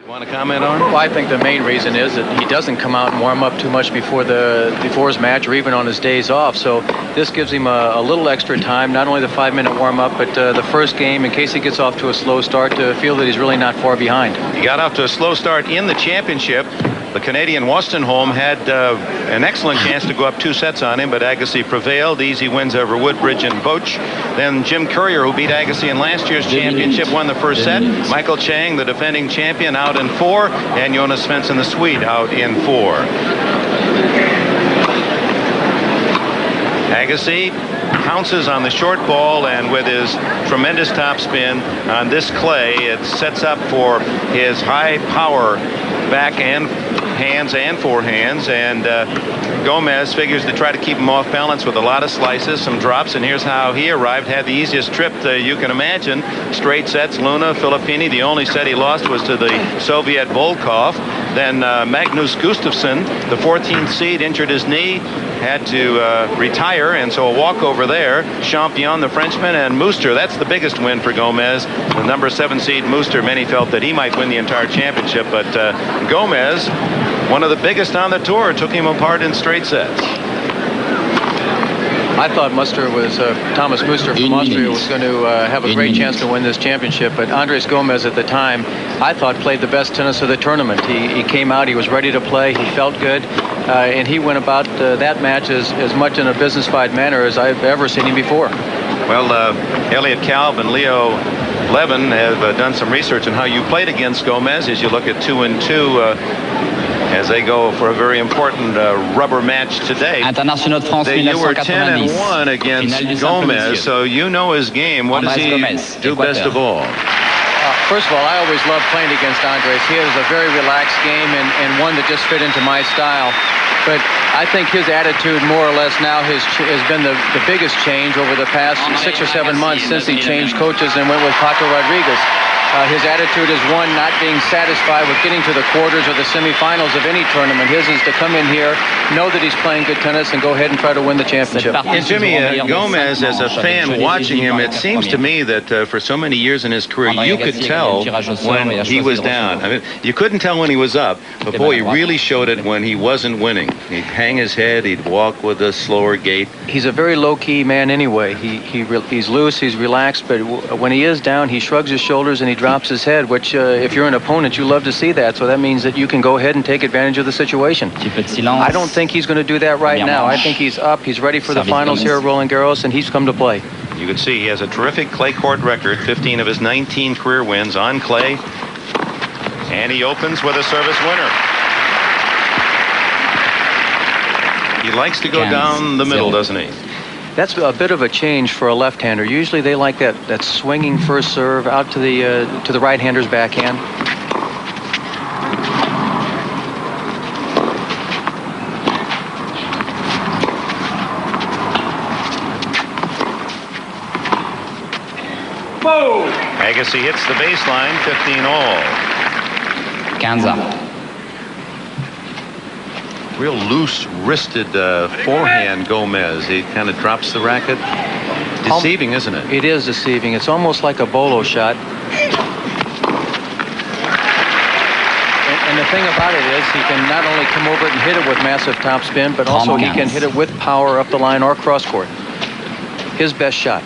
Want to comment on? Well, I think the main reason is that he doesn't come out and warm up too much before his match or even on his days off. So this gives him a little extra time, not only the 5-minute warm up, but the first game, in case he gets off to a slow start, to feel that he's really not far behind. He got off to a slow start in the championship. The Canadian Wostenholm had an excellent chance to go up 2 sets on him, but Agassi prevailed. Easy wins over Woodbridge and Boch. Then Jim Courier, who beat Agassi in last year's championship, won the first set. Michael Chang, the defending champion, out in 4, and Jonas Svensson, the Swede, out in 4. Agassi pounces on the short ball, and with his tremendous topspin on this clay, it sets up for his high power back and hands and forehands, and Gomez figures to try to keep him off balance with a lot of slices, some drops, and here's how he arrived. Had the easiest trip you can imagine. Straight sets, Luna, Filippini. The only set he lost was to the Soviet Volkov. Then Magnus Gustafsson, the 14th seed, injured his knee, had to retire, and so a walkover there. Champion, the Frenchman, and Mooster. That's the biggest win for Gomez. The number 7 seed Mooster, many felt that he might win the entire championship, but Gomez, one of the biggest on the tour, took him apart in straight sets. I thought Thomas Muster from Austria was going to have a great chance to win this championship, but Andres Gomez at the time, I thought, played the best tennis of the tournament. He came out, he was ready to play, he felt good, and he went about that match as much in a business-fied manner as I've ever seen him before. Well, Elliot Kalb and Leo Levin have done some research on how you played against Gomez as you look at 2-2 as they go for a very important rubber match today. International de France You were 1990. 10-1 against Gomez, so you know his game. What does he do best of all? First of all, I always loved playing against Andres. He has a very relaxed game and one that just fit into my style. But I think his attitude, more or less, now has been the biggest change over the past 6 or 7 months since he changed coaches and went with Paco Rodriguez. His attitude is one, not being satisfied with getting to the quarters or the semifinals of any tournament. His is to come in here, know that he's playing good tennis, and go ahead and try to win the championship. And Jimmy, Gomez, as a fan watching him, it seems to me that for so many years in his career, you could tell when he was down. I mean, you couldn't tell when he was up, but boy, he really showed it when he wasn't winning. He'd hang his head, he'd walk with a slower gait. He's a very low-key man anyway. He's loose, he's relaxed, but when he is down, he shrugs his shoulders and he drops his head, which if you're an opponent, you love to see that. So that means that you can go ahead and take advantage of the situation. I don't think he's going to do that right now. I think he's up, he's ready for the finals here at Roland Garros, and he's come to play. You can see he has a terrific clay court record, 15 of his 19 career wins on clay, and he opens with a service winner. He likes to go down the middle, doesn't he? That's a bit of a change for a left-hander. Usually they like that swinging first serve out to the right-hander's backhand. Whoa! Agassi hits the baseline, 15 all. 15. Real loose-wristed forehand, Gomez. He kind of drops the racket. Deceiving, isn't it? It is deceiving. It's almost like a bolo shot. And the thing about it is he can not only come over it and hit it with massive topspin, but also he can hit it with power up the line or cross court. His best shot.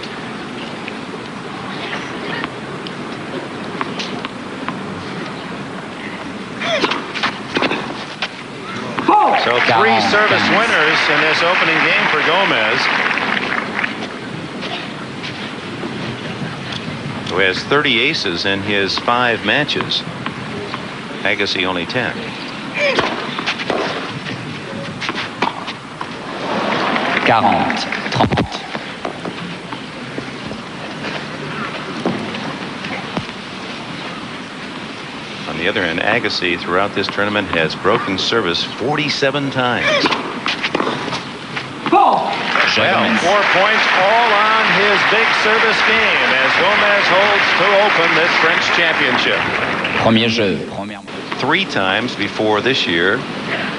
So 3 service winners in this opening game for Gomez, who has 30 aces in his 5 matches. Agassi only 10. On the other hand, Agassi throughout this tournament has broken service 47 times. Well, 4 points all on his big service game as Gomez holds to open this French championship. 3 times before this year,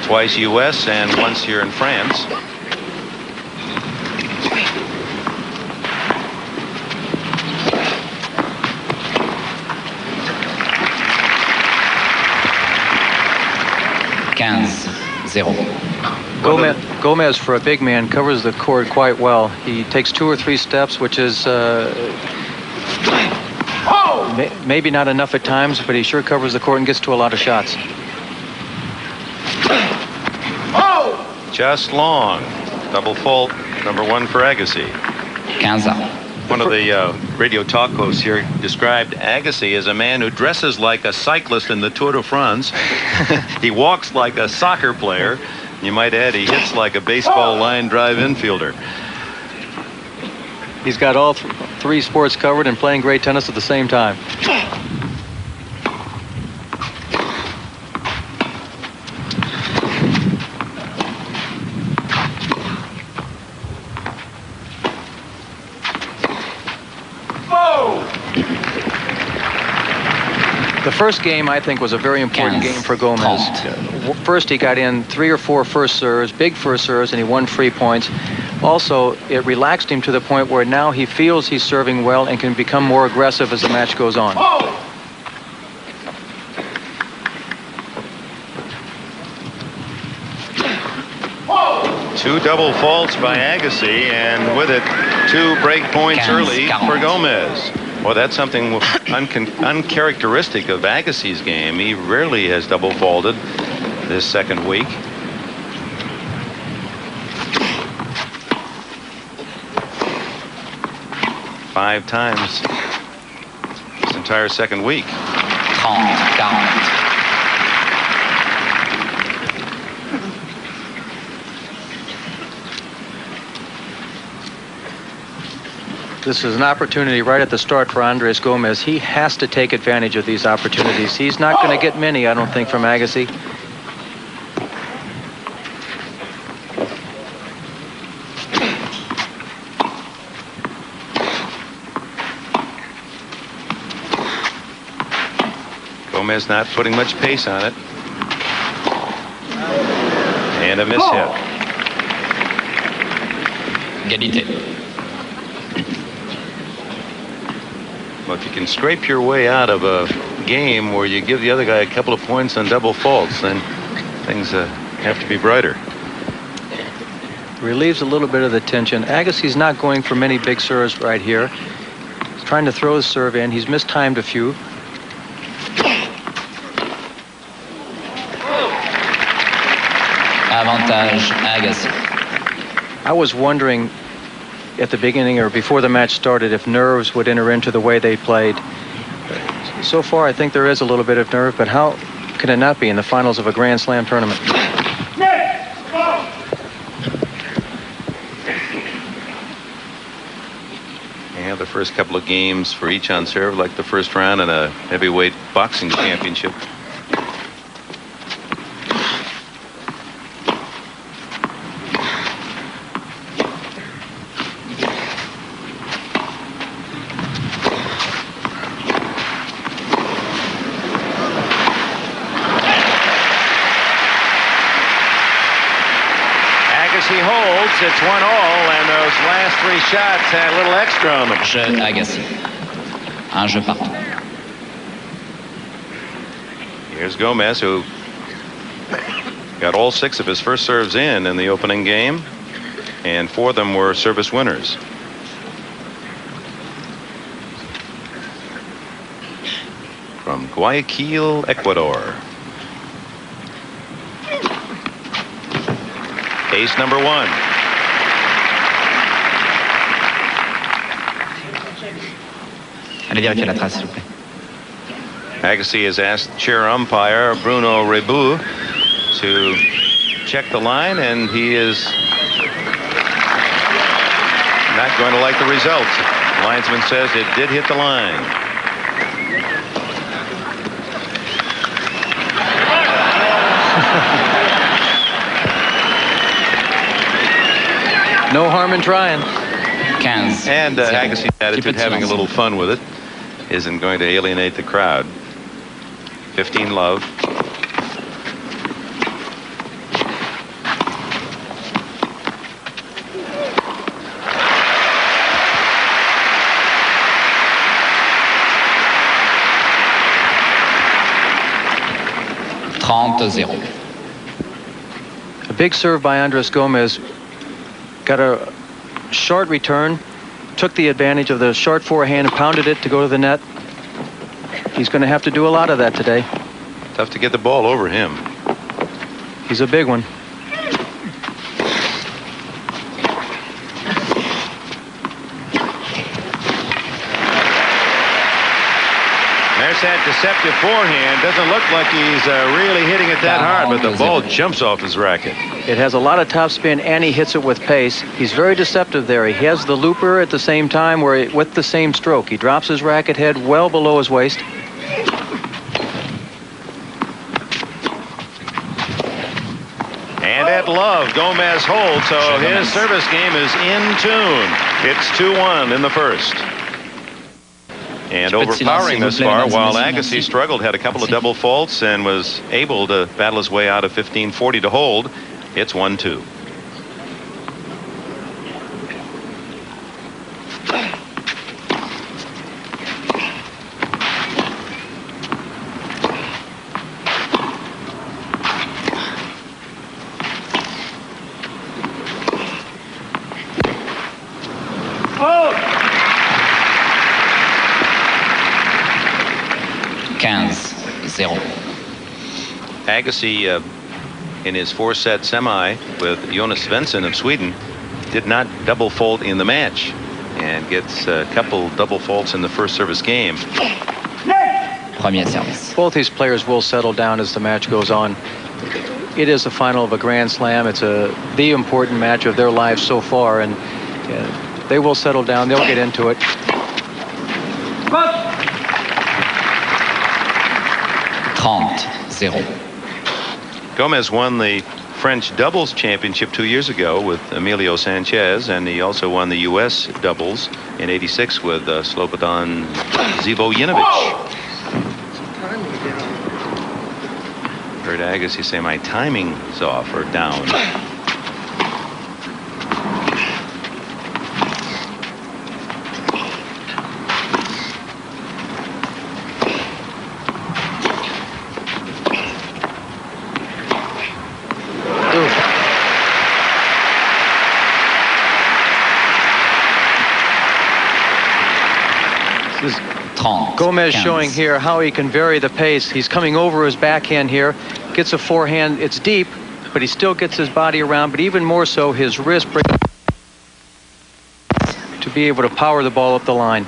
twice U.S. and once here in France. 15-0. Gomez, for a big man, covers the court quite well. He takes 2 or 3 steps, which is maybe not enough at times, but he sure covers the court and gets to a lot of shots. Just long. Double fault, number 1 for Agassi. 15-1. One of the radio talk hosts here described Agassi as a man who dresses like a cyclist in the Tour de France. He walks like a soccer player. You might add he hits like a baseball line drive infielder. He's got all 3 sports covered and playing great tennis at the same time. The first game, I think, was a very important game for Gomez. First, he got in 3 or 4 first serves, big first serves, and he won 3 points. Also, it relaxed him to the point where now he feels he's serving well and can become more aggressive as the match goes on. 2 double faults by Agassi, and with it, 2 break points early for Gomez. Well, that's something uncharacteristic of Agassi's game. He rarely has double faulted this second week. Five times this entire second week. 30-40. This is an opportunity right at the start for Andres Gomez. He has to take advantage of these opportunities. He's not going to get many, I don't think, from Agassi. Gomez not putting much pace on it. And a miss hit. Égalité. Well, if you can scrape your way out of a game where you give the other guy a couple of points on double faults, then things have to be brighter. Relieves a little bit of the tension. Agassi's not going for many big serves right here. He's trying to throw his serve in. He's mistimed a few. Avantage Agassi. I was wondering at the beginning or before the match started if nerves would enter into the way they played. So far, I think there is a little bit of nerve, but how can it not be in the finals of a Grand Slam tournament? Yeah, the first couple of games for each on serve, like the first round in a heavyweight boxing championship. He holds. It's 1-1, and those last 3 shots had a little extra on them. Jeu Agassi. Un jeu partout. Here's Gomez, who got all 6 of his first serves in the opening game, and 4 of them were service winners. From Guayaquil, Ecuador. Ace number 1. Allez vérifier la trace, s'il vous plaît. Agassi has asked chair umpire Bruno Rebu to check the line, and he is not going to like the result. The linesman says it did hit the line. No harm in trying. 15. And Agassi's attitude, having a little fun with it, isn't going to alienate the crowd. 15 love. Trente-0. Big serve by Andres Gomez. Got a short return. Took the advantage of the short forehand and pounded it to go to the net. He's going to have to do a lot of that today. Tough to get the ball over him. He's a big one. There's that deceptive forehand. Doesn't look like he's really hitting it that hard, but the ball jumps off his racket. It has a lot of topspin, and he hits it with pace. He's very deceptive there. He has the looper at the same time, with the same stroke. He drops his racket head well below his waist. And at love, Gomez holds, so his service game is in tune. It's 2-1 in the first. And overpowering this far, while Agassi struggled, had a couple of double faults, and was able to battle his way out of 15-40 to hold. It's 1-2. Agassi in his 4-set semi with Jonas Svensson of Sweden did not double fault in the match and gets a couple double faults in the first service game. Premier service. Both these players will settle down as the match goes on. It is the final of a Grand Slam. It's the important match of their lives so far, and they will settle down. They'll get into it. 30-0. Gomez won the French doubles championship 2 years ago with Emilio Sanchez, and he also won the U.S. doubles in '86 with Slobodan Živojinovic. Heard Agassi say my timing's off or down. Gomez showing here how he can vary the pace. He's coming over his backhand here, gets a forehand. It's deep, but he still gets his body around, but even more so his wrist to be able to power the ball up the line.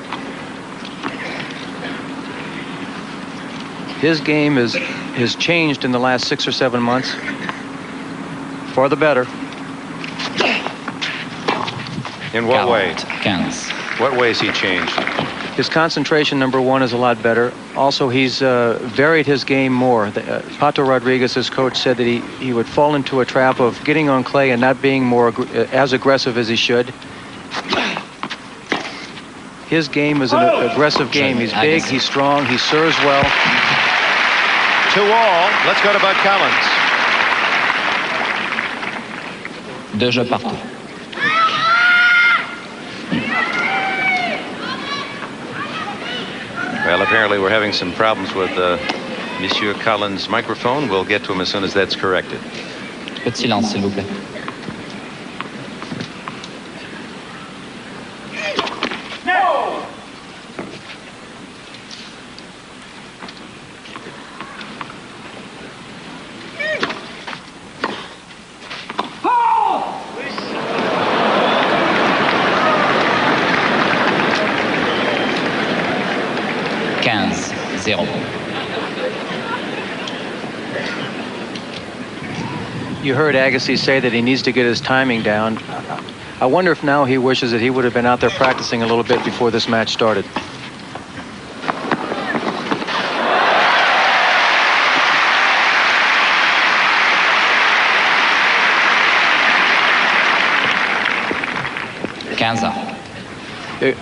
His game has changed in the last 6 or 7 months for the better. In what way? 15. What ways he changed? His concentration, number one, is a lot better. Also, he's varied his game more. Pato Rodriguez, his coach, said that he would fall into a trap of getting on clay and not being as aggressive as he should. His game is an aggressive game. He's big, he's strong, he serves well. 2-all. Let's go to Bud Collins. 2 jeux partout. Well, apparently we're having some problems with Monsieur Collins' microphone. We'll get to him as soon as that's corrected. Peu de silence, s'il vous plaît. You heard Agassi say that he needs to get his timing down. I wonder if now he wishes that he would have been out there practicing a little bit before this match started.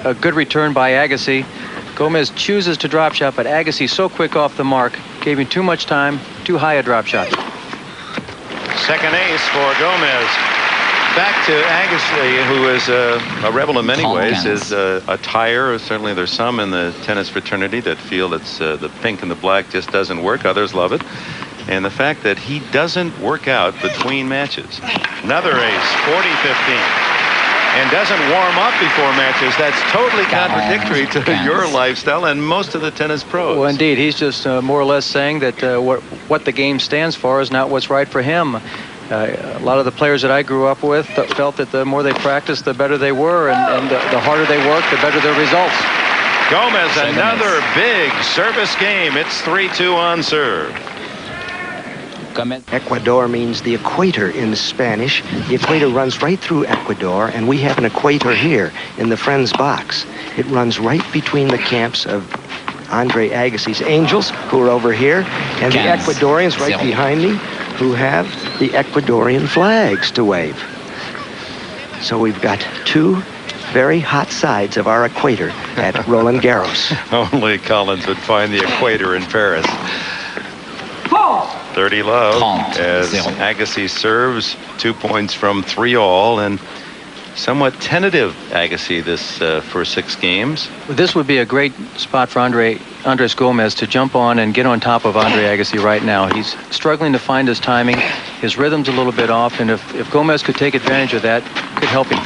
A good return by Agassi. Gomez chooses to drop shot, but Agassi so quick off the mark, gave him too much time, too high a drop shot. Second ace for Gomez. Back to Agassi, who is a rebel in many ways. His attire, certainly there's some in the tennis fraternity that feel it's the pink and the black just doesn't work. Others love it. and the fact that he doesn't work out between matches. Another ace, 40-15. And doesn't warm up before matches. That's totally contradictory to your lifestyle and most of the tennis pros. Well, indeed, he's just more or less saying that what the game stands for is not what's right for him. A lot of the players that I grew up with felt that the more they practiced, the better they were, and the harder they worked, the better their results. Gomez, another big service game. It's 3-2 on serve. Ecuador means the equator in Spanish. The equator runs right through Ecuador, and we have an equator here in the Friends box. It runs right between the camps of Andre Agassi's Angels, who are over here, and the Ecuadorians right behind me, who have the Ecuadorian flags to wave. So we've got two very hot sides of our equator at Roland Garros. Only Collins would find the equator in Paris. 30 love as Agassi serves, 2 points from 3-all, and somewhat tentative Agassi this first 6 games. This would be a great spot for Andres Gomez to jump on and get on top of Andre Agassi right now. He's struggling to find his timing. His rhythm's a little bit off, and if Gomez could take advantage of that, could help him.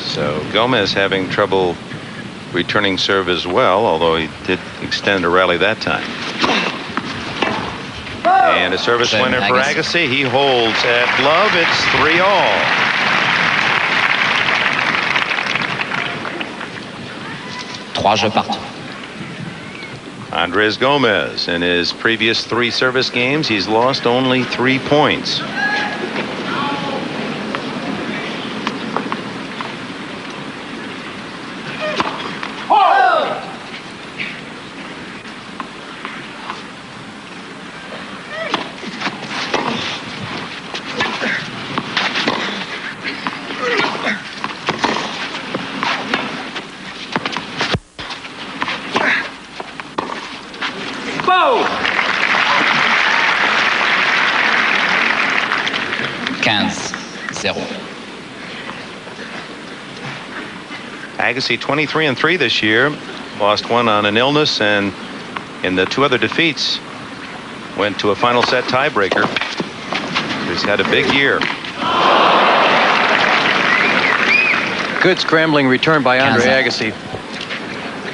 So Gomez having trouble returning serve as well, although he did extend a rally that time. And a service winner for Agassi. He holds at love. It's 3-all. 3 jeux partout. Andres Gomez, in his previous 3 service games, he's lost only 3 points. Agassi 23-3 this year, lost 1 on an illness, and in the 2 other defeats went to a final set tiebreaker. He's had a big year. Good scrambling return by Andre Agassi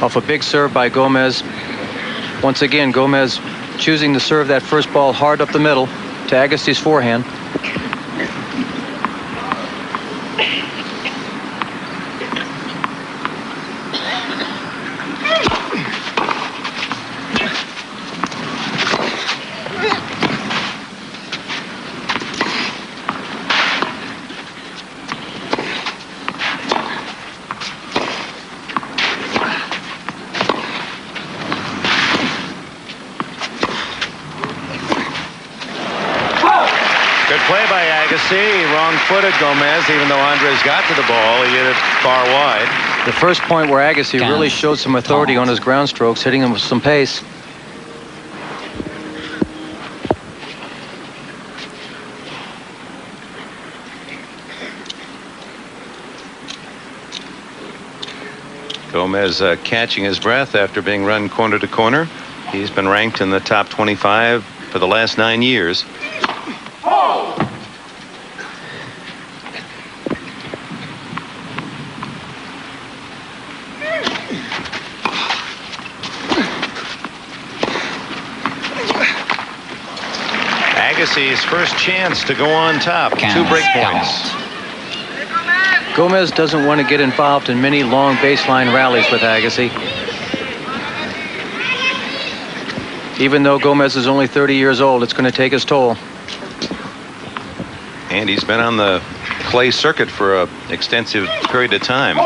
off a big serve by Gomez. Once again, Gomez choosing to serve that first ball hard up the middle to Agassi's forehand. Wrong-footed Gomez, even though Andres got to the ball, he hit it far wide. The first point where Agassi really showed some authority on his ground strokes, hitting him with some pace. Gomez catching his breath after being run corner to corner. He's been ranked in the top 25 for the last 9 years. Agassi's first chance to go on top. 2 break points. Gomez doesn't want to get involved in many long baseline rallies with Agassi. Even though Gomez is only 30 years old, it's going to take his toll. And he's been on the clay circuit for an extensive period of time.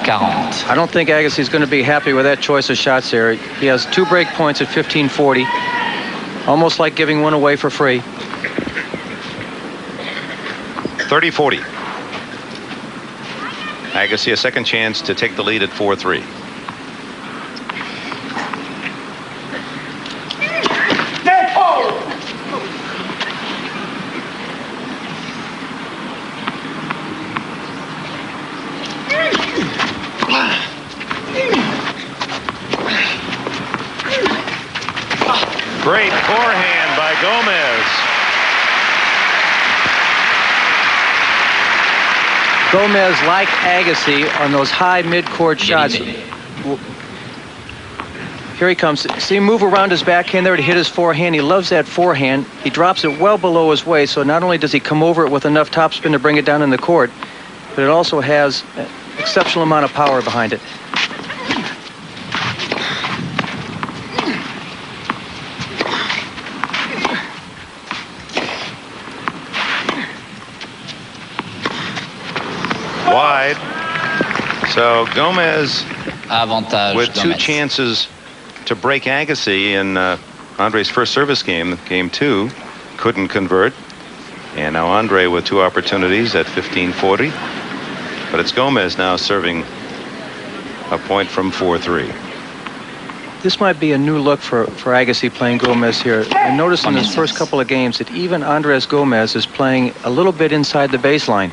40. I don't think Agassi is going to be happy with that choice of shots here. He has 2 break points at 15-40. Almost like giving one away for free. 30-40. Agassi a second chance to take the lead at 4-3. Great forehand by Gomez. Gomez, like Agassi, on those high mid-court shots. Here he comes. See him move around his backhand there to hit his forehand. He loves that forehand. He drops it well below his waist, so not only does he come over it with enough topspin to bring it down in the court, but it also has an exceptional amount of power behind it. Wide. So Gomez Avantage with 2 Gomez. chances to break Agassi in Andre's first service game, game 2, couldn't convert. And now Andre with 2 opportunities at 15-40. But it's Gomez now serving a point from 4-3. This might be a new look for Agassi playing Gomez here. I noticed in his first couple of games that even Andres Gomez is playing a little bit inside the baseline.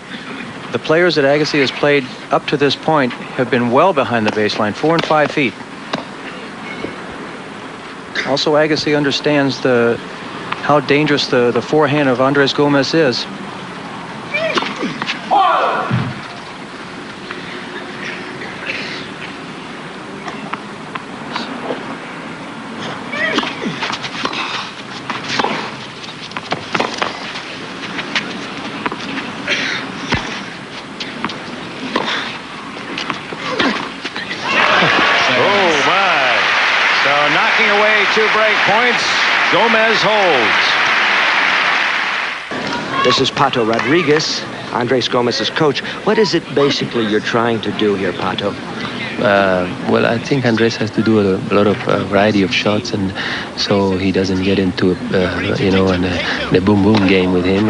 The players that Agassi has played up to this point have been well behind the baseline, 4 and 5 feet. Also, Agassi understands how dangerous the forehand of Andres Gomez is. Away 2 break points. Gomez holds. This is Pato Rodriguez, Andres Gomez's coach. What is it basically you're trying to do here, Pato? Well, I think Andres has to do a lot of variety of shots, and so he doesn't get into the boom boom game with him,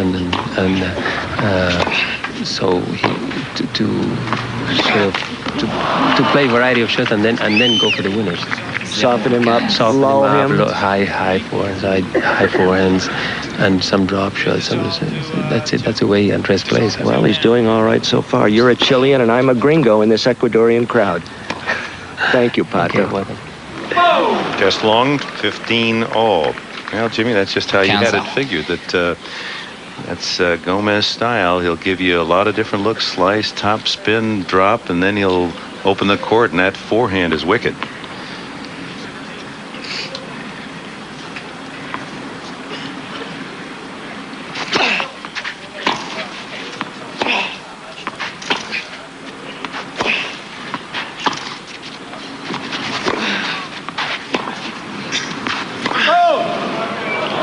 so to play variety of shots and then go for the winners. Soften him up, slow him. High forehands, and some drop shots. That's it. That's the way Andres plays. Well, he's doing all right so far. You're a Chilean and I'm a gringo in this Ecuadorian crowd. Thank you, Pato. Okay, welcome. Just long, 15 all. Well, Jimmy, that's just how you had it figured. That's Gomez style. He'll give you a lot of different looks: slice, top spin, drop, and then he'll open the court, and that forehand is wicked.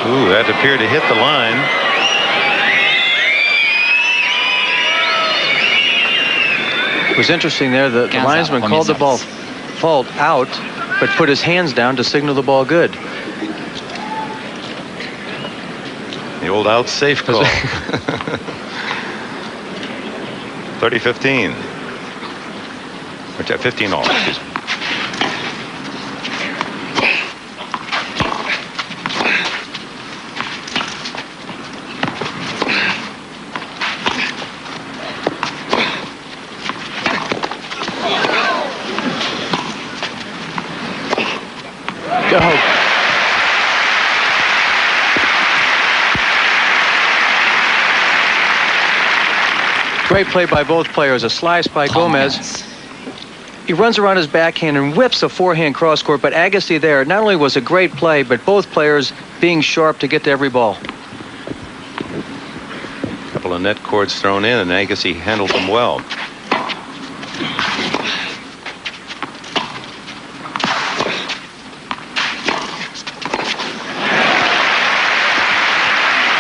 Ooh, that appeared to hit the line. It was interesting there. The linesman called the ball fault out, but put his hands down to signal the ball good. The old out safe call. 30-15. Or 15 all, excuse me. Great play by both players. A slice by Gomez. He runs around his backhand and whips a forehand cross court, but Agassi there not only was a great play, but both players being sharp to get to every ball. A couple of net cords thrown in, and Agassi handled them well.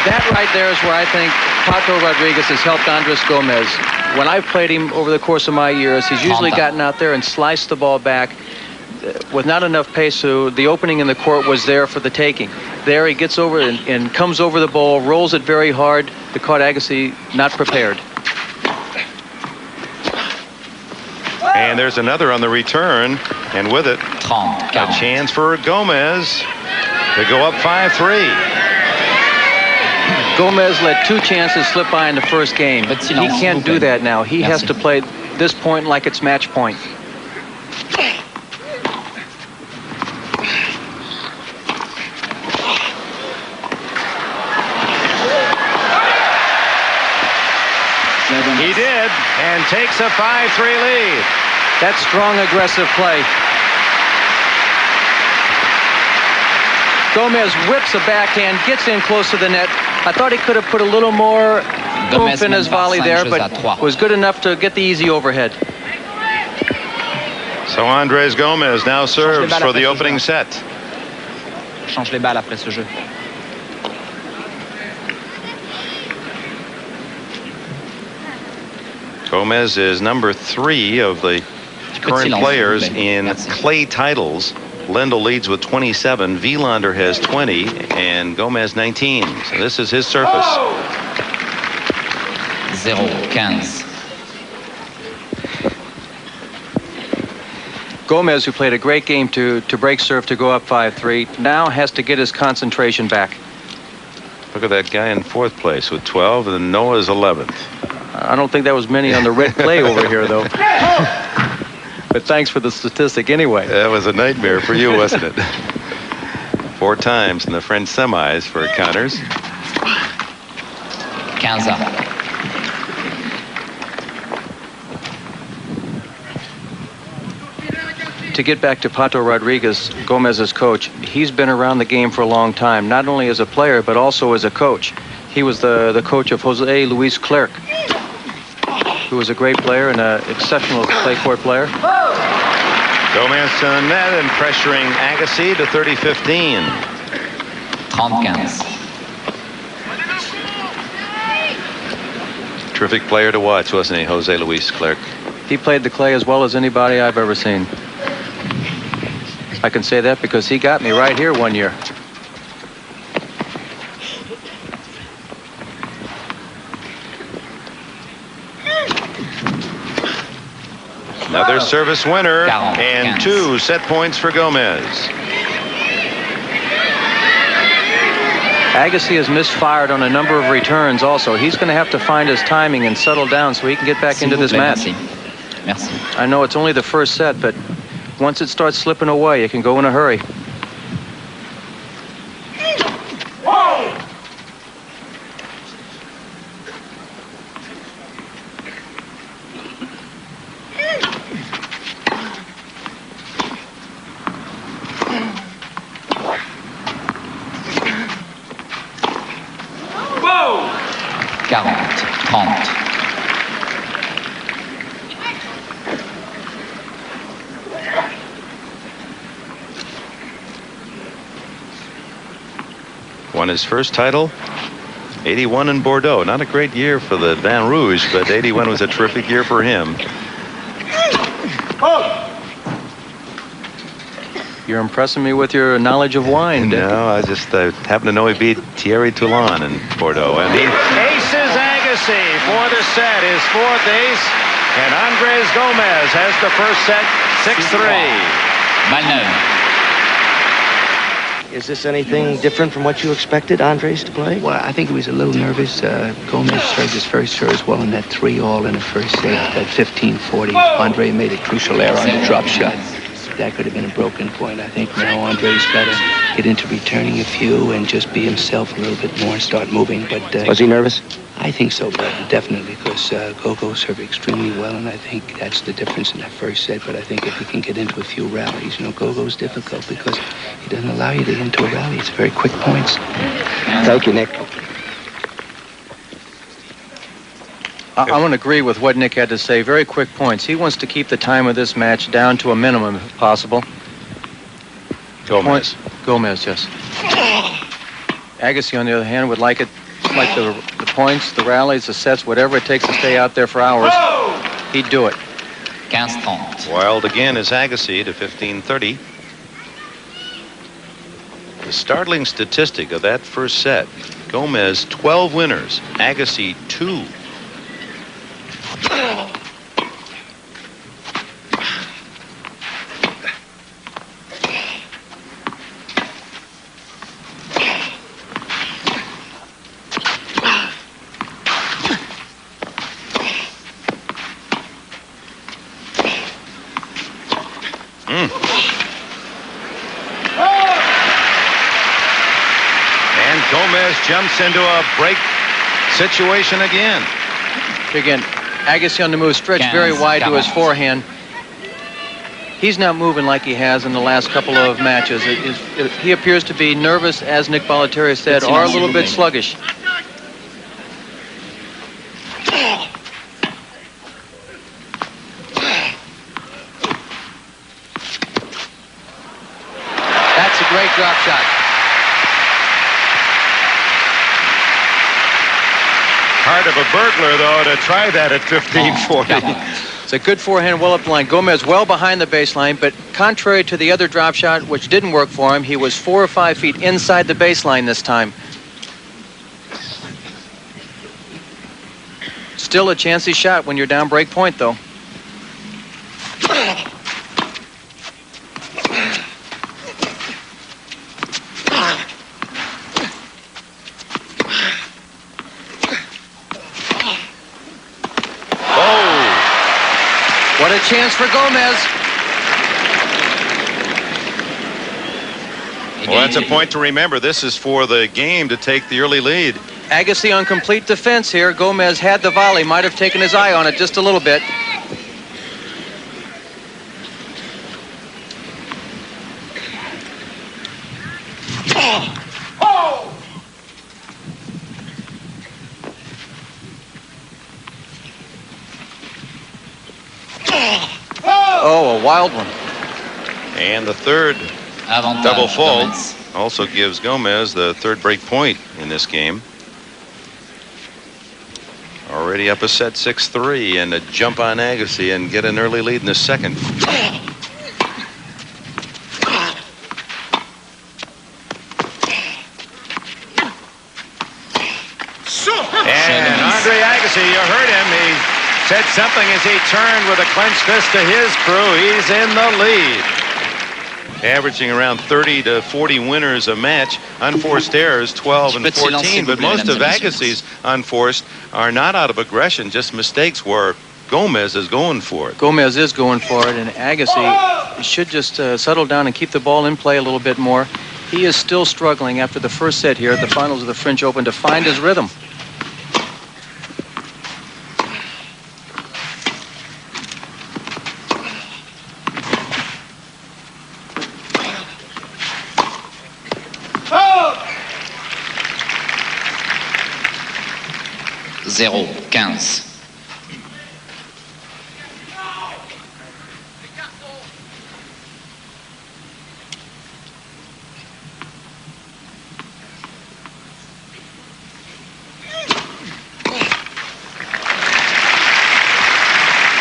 That right there is where I think Pato Rodriguez has helped Andres Gomez. when I've played him over the course of my years, he's usually gotten out there and sliced the ball back with not enough pace, so the opening in the court was there for the taking. There he gets over and comes over the ball, rolls it very hard. The caught Agassi not prepared. And there's another on the return, and with it, 30, a chance for Gomez to go up 5-3. Gomez let 2 chances slip by in the first game. He can't do that now. He has to play this point like it's match point. He did, and takes a 5-3 lead. That's strong, aggressive play. Gomez whips a backhand, gets in close to the net. I thought he could have put a little more oomph in his volley there, but was good enough to get the easy overhead. So Andres Gomez now serves for the opening set. Change les balles après ce jeu. Gomez is number 3 of the current players in clay titles. Lendl leads with 27. Wielander has 20, and Gomez 19. So this is his surface. 0-15. Gomez, who played a great game to break serve to go up 5-3, now has to get his concentration back. Look at that guy in 4th place with 12, and Noah's 11th. I don't think that was many on the red clay over here, though. But thanks for the statistic anyway. That was a nightmare for you, wasn't it? 4 times in the French semis for counters. 15. To get back to Pato Rodriguez, Gomez's coach, he's been around the game for a long time, not only as a player, but also as a coach. He was the coach of Jose Luis Clerc, who was a great player and an exceptional clay court player. Gomez to the net and pressuring Agassi to 30-15. 30-15. Terrific player to watch, wasn't he, Jose Luis Clerc? He played the clay as well as anybody I've ever seen. I can say that because he got me right here one year. Another service winner and 2 set points for Gomez. Agassi has misfired on a number of returns also. He's going to have to find his timing and settle down so he can get back into this match. Merci. I know it's only the first set, but once it starts slipping away, it can go in a hurry. Won his first title, 81 in Bordeaux. Not a great year for the Vin Rouge, but 81 was a terrific year for him. You're impressing me with your knowledge of wine, Dick. No, I just happen to know he beat Thierry Toulon in Bordeaux. And he aces Agassi for the set, his 4th ace. And Andres Gomez has the first set, 6-3. Malneuve. Is this anything different from what you expected Andres to play? Well, I think he was a little nervous. Gomez served his first serve well in that 3-all in the first set, that 15-40. Andre made a crucial error on the drop shot. That could have been a broken point. I think now Andre's got to get into returning a few and just be himself a little bit more and start moving. But was he nervous? I think so, but definitely, because Gogo served extremely well, and I think that's the difference in that first set. But I think if he can get into a few rallies, Gogo's difficult because he doesn't allow you to get into a rally. It's very quick points. Thank you, Nick. I want to agree with what Nick had to say. Very quick points. He wants to keep the time of this match down to a minimum if possible. Gomez. Gomez, yes. Agassi, on the other hand, would like it like the points, the rallies, the sets, whatever it takes to stay out there for hours, he'd do it. 15-30. Wild again is Agassi to 15-30. The startling statistic of that first set, Gomez 12 winners, Agassi 2. And Gomez jumps into a break situation again. Again, Agassi on the move, stretched very wide to his forehand. He's not moving like he has in the last couple of matches. He appears to be nervous, as Nick Bollettieri said, or a little bit sluggish. That's a great drop shot. Heart of a burglar, though, to try that at 15-40. It's a good forehand, well up the line. Gomez well behind the baseline, but contrary to the other drop shot, which didn't work for him, he was 4 or 5 feet inside the baseline this time. Still a chancy shot when you're down break point, though. What a chance for Gomez. Well, that's a point to remember. This is for the game to take the early lead. Agassi on complete defense here. Gomez had the volley, might have taken his eye on it just a little bit. Oh, a wild one. And the third Avantage double fault Gomez. also gives Gomez the third break point in this game. Already up a set 6-3, and a jump on Agassi and get an early lead in the second. And Andre Agassi, you heard him. He said something as he turned with a clenched fist to his crew. He's in the lead. Averaging around 30 to 40 winners a match. Unforced errors 12 and 14, but most of Agassi's unforced are not out of aggression, just mistakes where Gomez is going for it. Gomez is going for it, and Agassi should just settle down and keep the ball in play a little bit more. He is still struggling after the first set here at the finals of the French Open to find his rhythm. Zéro, 15.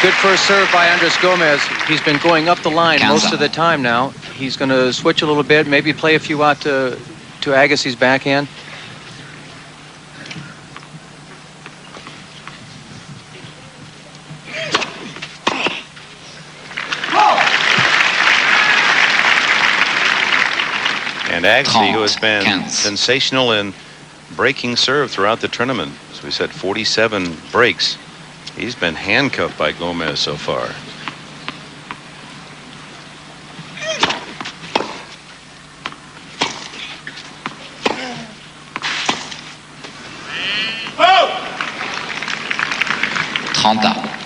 Good first serve by Andres Gomez. He's been going up the line most of the time now. He's going to switch a little bit, maybe play a few out to Agassi's backhand. And Agassi, who has been sensational in breaking serve throughout the tournament. As we said, 47 breaks. He's been handcuffed by Gomez so far.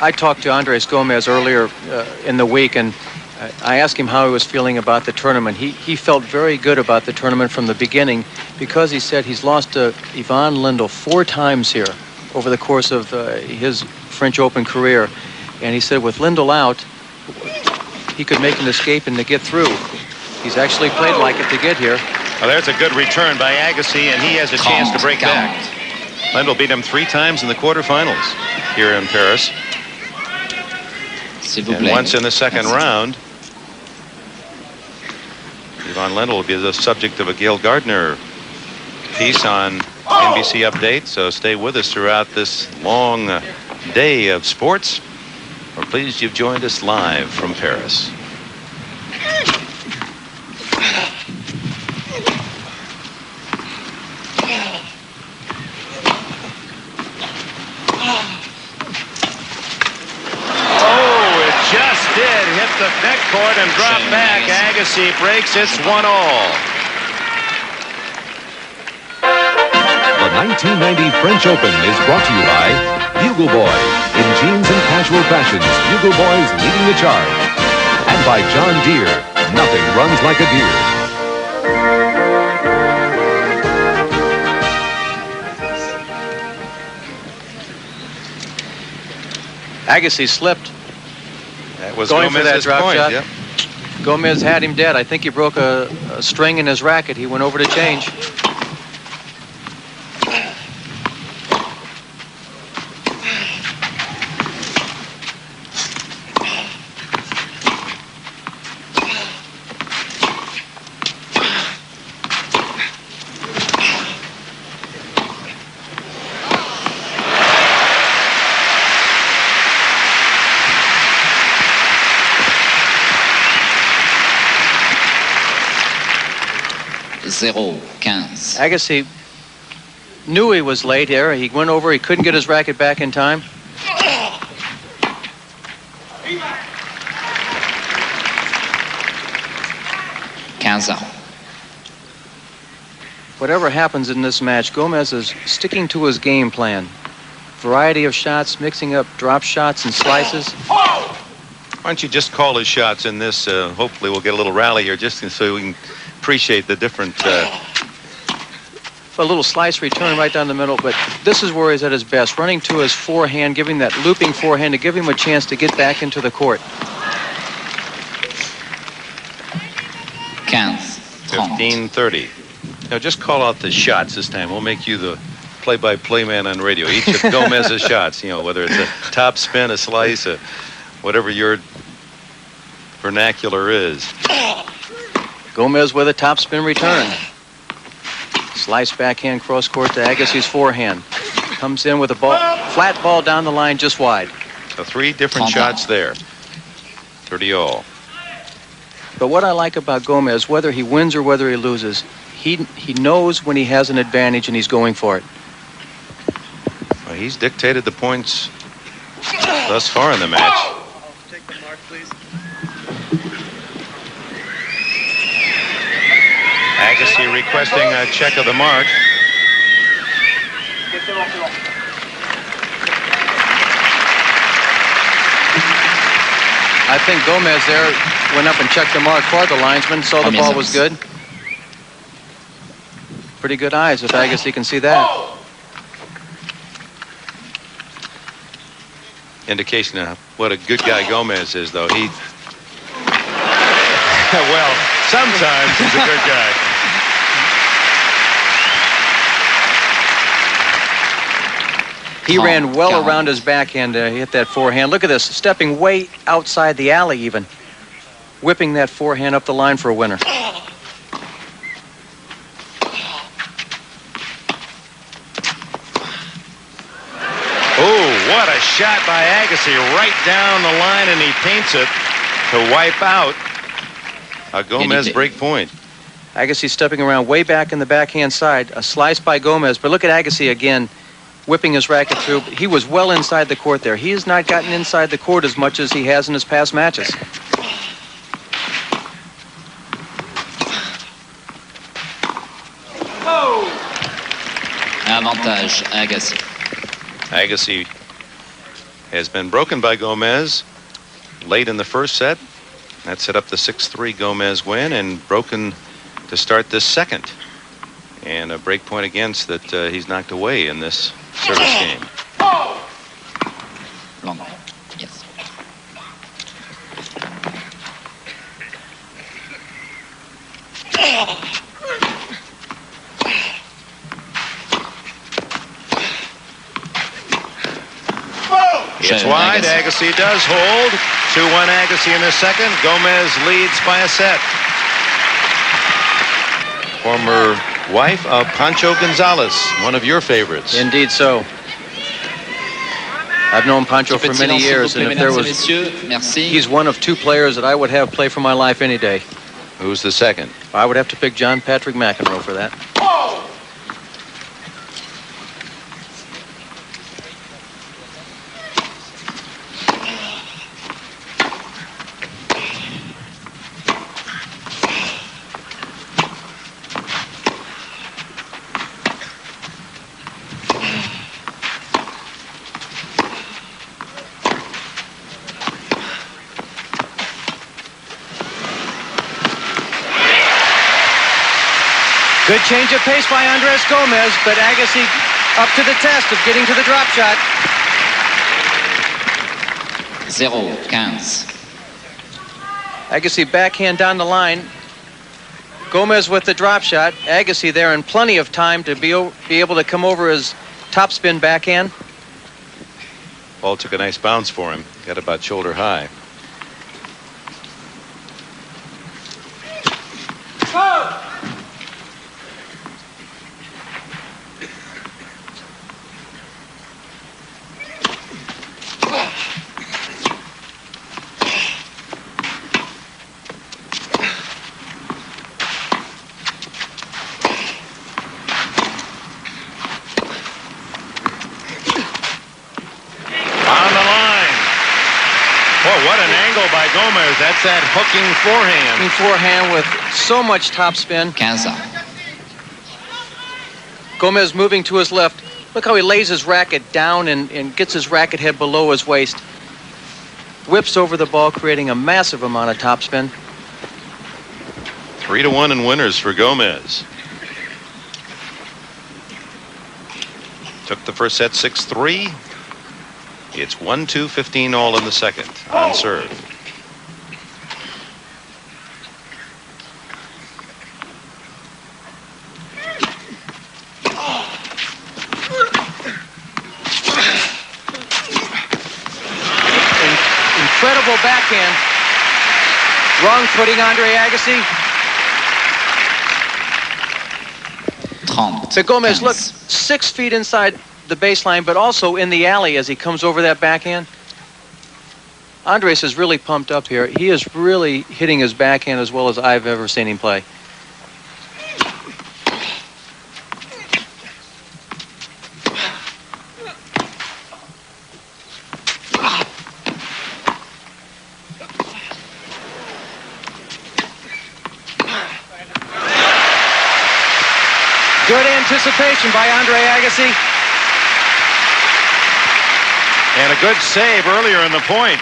I talked to Andres Gomez earlier in the week, and I asked him how he was feeling about the tournament. He felt very good about the tournament from the beginning because he said he's lost to Ivan Lendl 4 times here over the course of his French Open career. And he said with Lendl out, he could make an escape and to get through. He's actually played like it to get here. Well, there's a good return by Agassi, and he has a chance to break back. Lendl beat him 3 times in the quarterfinals here in Paris. S'il vous And plaît. once in the second Merci. round. Yvonne Lendl will be the subject of a Gail Gardner piece on NBC Update, so stay with us throughout this long day of sports. We're pleased you've joined us live from Paris. The neck cord and drop back. Agassi breaks. It's 1-all. The 1990 French Open is brought to you by Bugle Boys. In jeans and casual fashions, Bugle Boys leading the charge. And by John Deere. Nothing runs like a deer. Agassi slipped. That was Going for that Gomez's drop point. shot. Yep. Gomez had him dead. I think he broke a string in his racket. He went over to change. Agassi knew he was late here. He went over. He couldn't get his racket back in time. Whatever happens in this match, Gomez is sticking to his game plan. Variety of shots, mixing up drop shots and slices. Why don't you just call his shots in this? Hopefully we'll get a little rally here just so we can appreciate the different... A little slice return right down the middle, but this is where he's at his best, running to his forehand, giving that looping forehand to give him a chance to get back into the court. 15-30. Now just call out the shots this time. We'll make you the play-by-play man on radio. Each of Gomez's shots, you know, whether it's a top spin, a slice, whatever your vernacular is. Gomez with a topspin return. Slice backhand cross court to Agassi's forehand. Comes in with a ball, flat ball down the line, just wide. So 3 different shots there. 30-all. But what I like about Gomez, whether he wins or whether he loses, he knows when he has an advantage and he's going for it. Well, he's dictated the points thus far in the match. Take the mark, please. Agassi requesting a check of the mark. I think Gomez there went up and checked the mark for the linesman, saw the ball was good. Pretty good eyes if Agassi can see that. Indication of what a good guy Gomez is, though. He... well, sometimes he's a good guy. He ran well around his backhand to hit that forehand. Look at this, stepping way outside the alley even. Whipping that forehand up the line for a winner. Oh, what a shot by Agassi right down the line, and he paints it to wipe out a Gomez break point. Agassi stepping around way back in the backhand side. A slice by Gomez, but look at Agassi again. Whipping his racket through. He was well inside the court there. He has not gotten inside the court as much as he has in his past matches. Avantage Agassi. Agassi has been broken by Gomez late in the first set. That set up the 6-3 Gomez win, and broken to start this second. And a break point against that he's knocked away in this service game. Long. Yes. It's wide. Agassi does hold. 2-1 Agassi in the second. Gomez leads by a set. Former wife of Pancho Gonzalez, one of your favorites. Indeed so. I've known Pancho for many years, and if there was, he's one of 2 players that I would have play for my life any day. Who's the second? I would have to pick John Patrick McEnroe for that. Good change of pace by Andres Gomez, but Agassi up to the test of getting to the drop shot. 0-15. Agassi backhand down the line. Gomez with the drop shot. Agassi there in plenty of time to be able to come over his topspin backhand. Ball took a nice bounce for him. Got about shoulder high. What an angle by Gomez. That's that hooking forehand. Hooking forehand with so much topspin. 15. Gomez moving to his left. Look how he lays his racket down and gets his racket head below his waist. Whips over the ball, creating a massive amount of topspin. 3-1 in winners for Gomez. Took the first set 6-3. It's 1-2, 15 all in the second on serve. Incredible backhand. Wrong footing, Andre Agassi. 30. So Gomez, look, 6 feet inside the baseline, but also in the alley as he comes over that backhand. Andres is really pumped up here. He is really hitting his backhand as well as I've ever seen him play. Good anticipation by Andre Agassi. And a good save earlier in the point.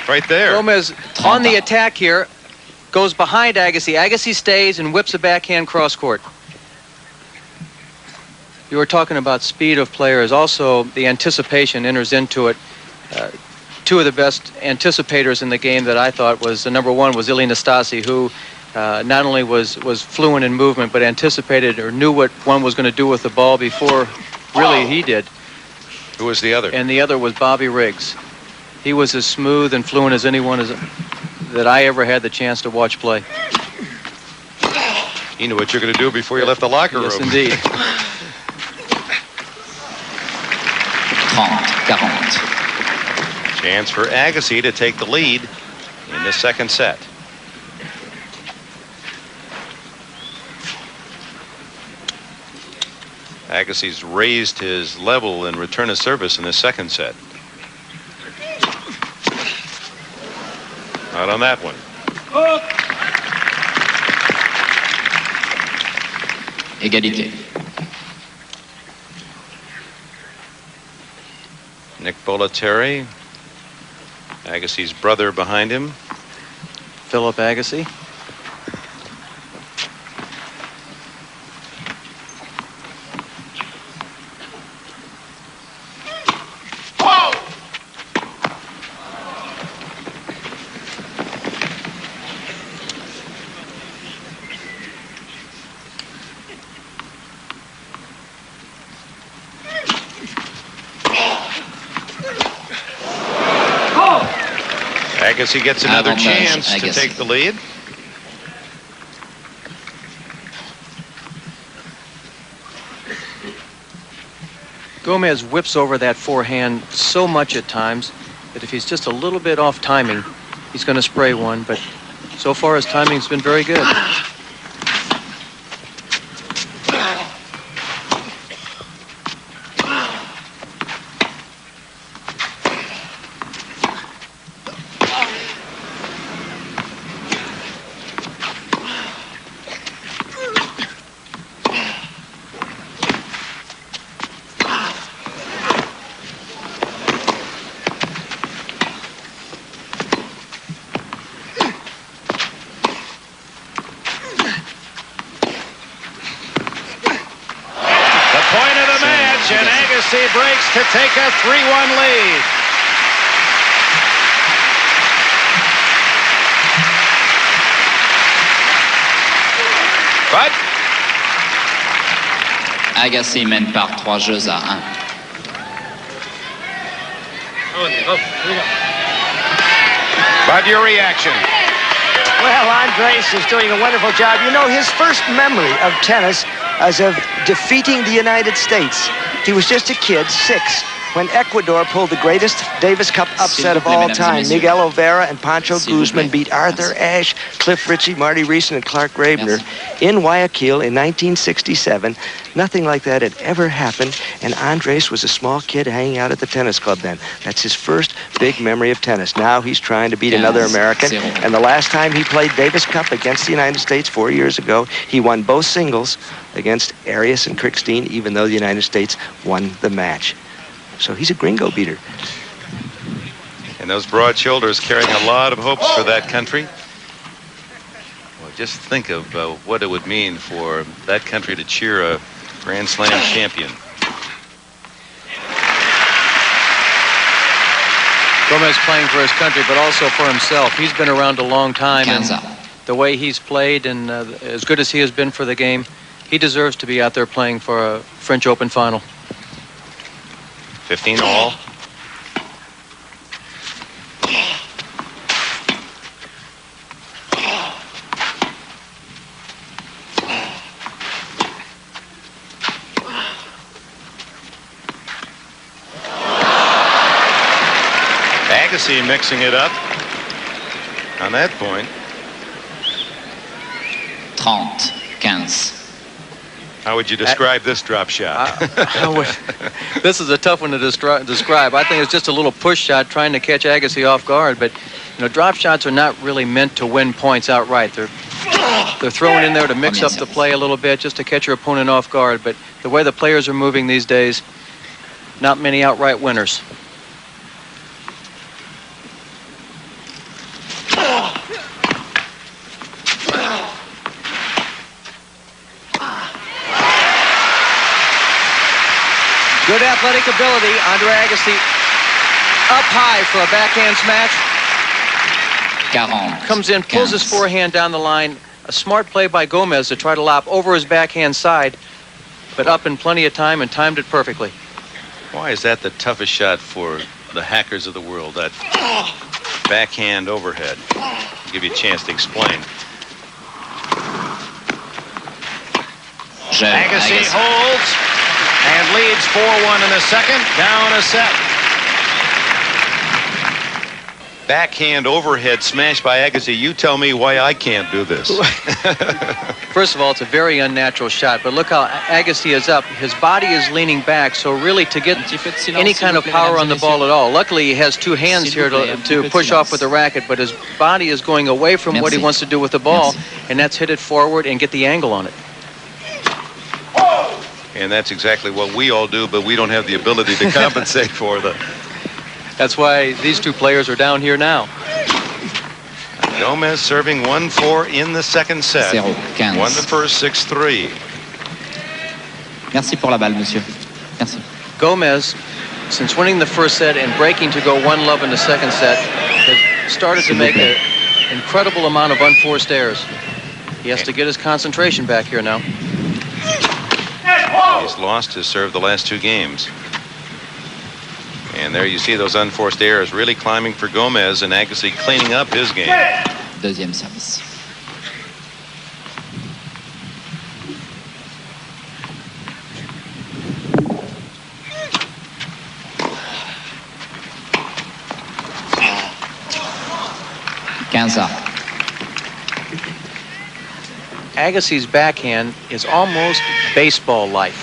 Right there. Gomez on the attack here. Goes behind Agassi. Agassi stays and whips a backhand cross court. You were talking about speed of players. Also, the anticipation enters into it. 2 of the best anticipators in the game that I thought was number 1 was Ilie Nastase, who not only was fluent in movement, but anticipated or knew what one was going to do with the ball before really he did. Who was the other? And the other was Bobby Riggs. He was as smooth and fluent as anyone that I ever had the chance to watch play. He knew what you're going to do before you left the locker room. Yes, indeed. 30-40. Chance for Agassi to take the lead in the second set. Agassi's raised his level in return of service in the second set. Not on that one. Égalité. Nick Bollettieri, Agassi's brother behind him. Philip Agassi. Agassi gets another Avantage, chance to Agassi. take the lead. Gomez whips over that forehand so much at times that if he's just a little bit off timing, he's going to spray one. But so far, his timing's been very good. And Agassi breaks to take a 3-1 lead. But Agassi mène par 3 jeux à 1. But your reaction? Well, Andres is doing a wonderful job. You know, his first memory of tennis is of defeating the United States. He was just a kid, 6, when Ecuador pulled the greatest Davis Cup upset of all time. Miguel Olvera and Pancho Guzman beat Arthur Ashe, Cliff Ritchie, Marty Reesen, and Clark Graebner in Guayaquil in 1967. Nothing like that had ever happened, and Andres was a small kid hanging out at the tennis club then. That's his first big memory of tennis. Now he's trying to beat another American, and the last time he played Davis Cup against the United States 4 years ago, he won both singles against Arias and Krickstein, even though the United States won the match. So he's a gringo beater. And those broad shoulders carrying a lot of hopes for that country. Well, just think of what it would mean for that country to cheer a Grand Slam champion. Gomez playing for his country, but also for himself. He's been around a long time, and the way he's played and as good as he has been for the game, he deserves to be out there playing for a French Open final. 15 all. Agassi mixing it up on that point. 30-15. How would you describe this drop shot? This is a tough one to describe. I think it's just a little push shot trying to catch Agassi off guard. But you know, drop shots are not really meant to win points outright. They're thrown in there to mix up the play a little bit, just to catch your opponent off guard. But the way the players are moving these days, not many outright winners. Good athletic ability. Andre Agassi up high for a backhand smash. 40. Comes in, pulls his forehand down the line. A smart play by Gomez to try to lop over his backhand side, but up in plenty of time and timed it perfectly. Why is that the toughest shot for the hackers of the world? That backhand overhead. I'll give you a chance to explain. Agassi holds and leads 4-1 in the second. Down a set. Backhand overhead smash by Agassi. You tell me why I can't do this. First of all, it's a very unnatural shot, but look how Agassi is up. His body is leaning back, so really to get any kind of power on the ball at all. Luckily, he has two hands here to push off with the racket, but his body is going away from what he wants to do with the ball, and that's hit it forward and get the angle on it. And that's exactly what we all do, but we don't have the ability to compensate for the... That's why these two players are down here now. Gomez serving 1-4 in the second set. 0-15. Won the first 6-3. Merci pour la balle, monsieur. Merci. Gomez, since winning the first set and breaking to go 1-love in the second set, has started to make an incredible amount of unforced errors. He has to get his concentration back here now. He's lost his serve the last two games. And there you see those unforced errors really climbing for Gomez, and Agassi cleaning up his game. Deuxième service. Agassi's backhand is almost baseball-like.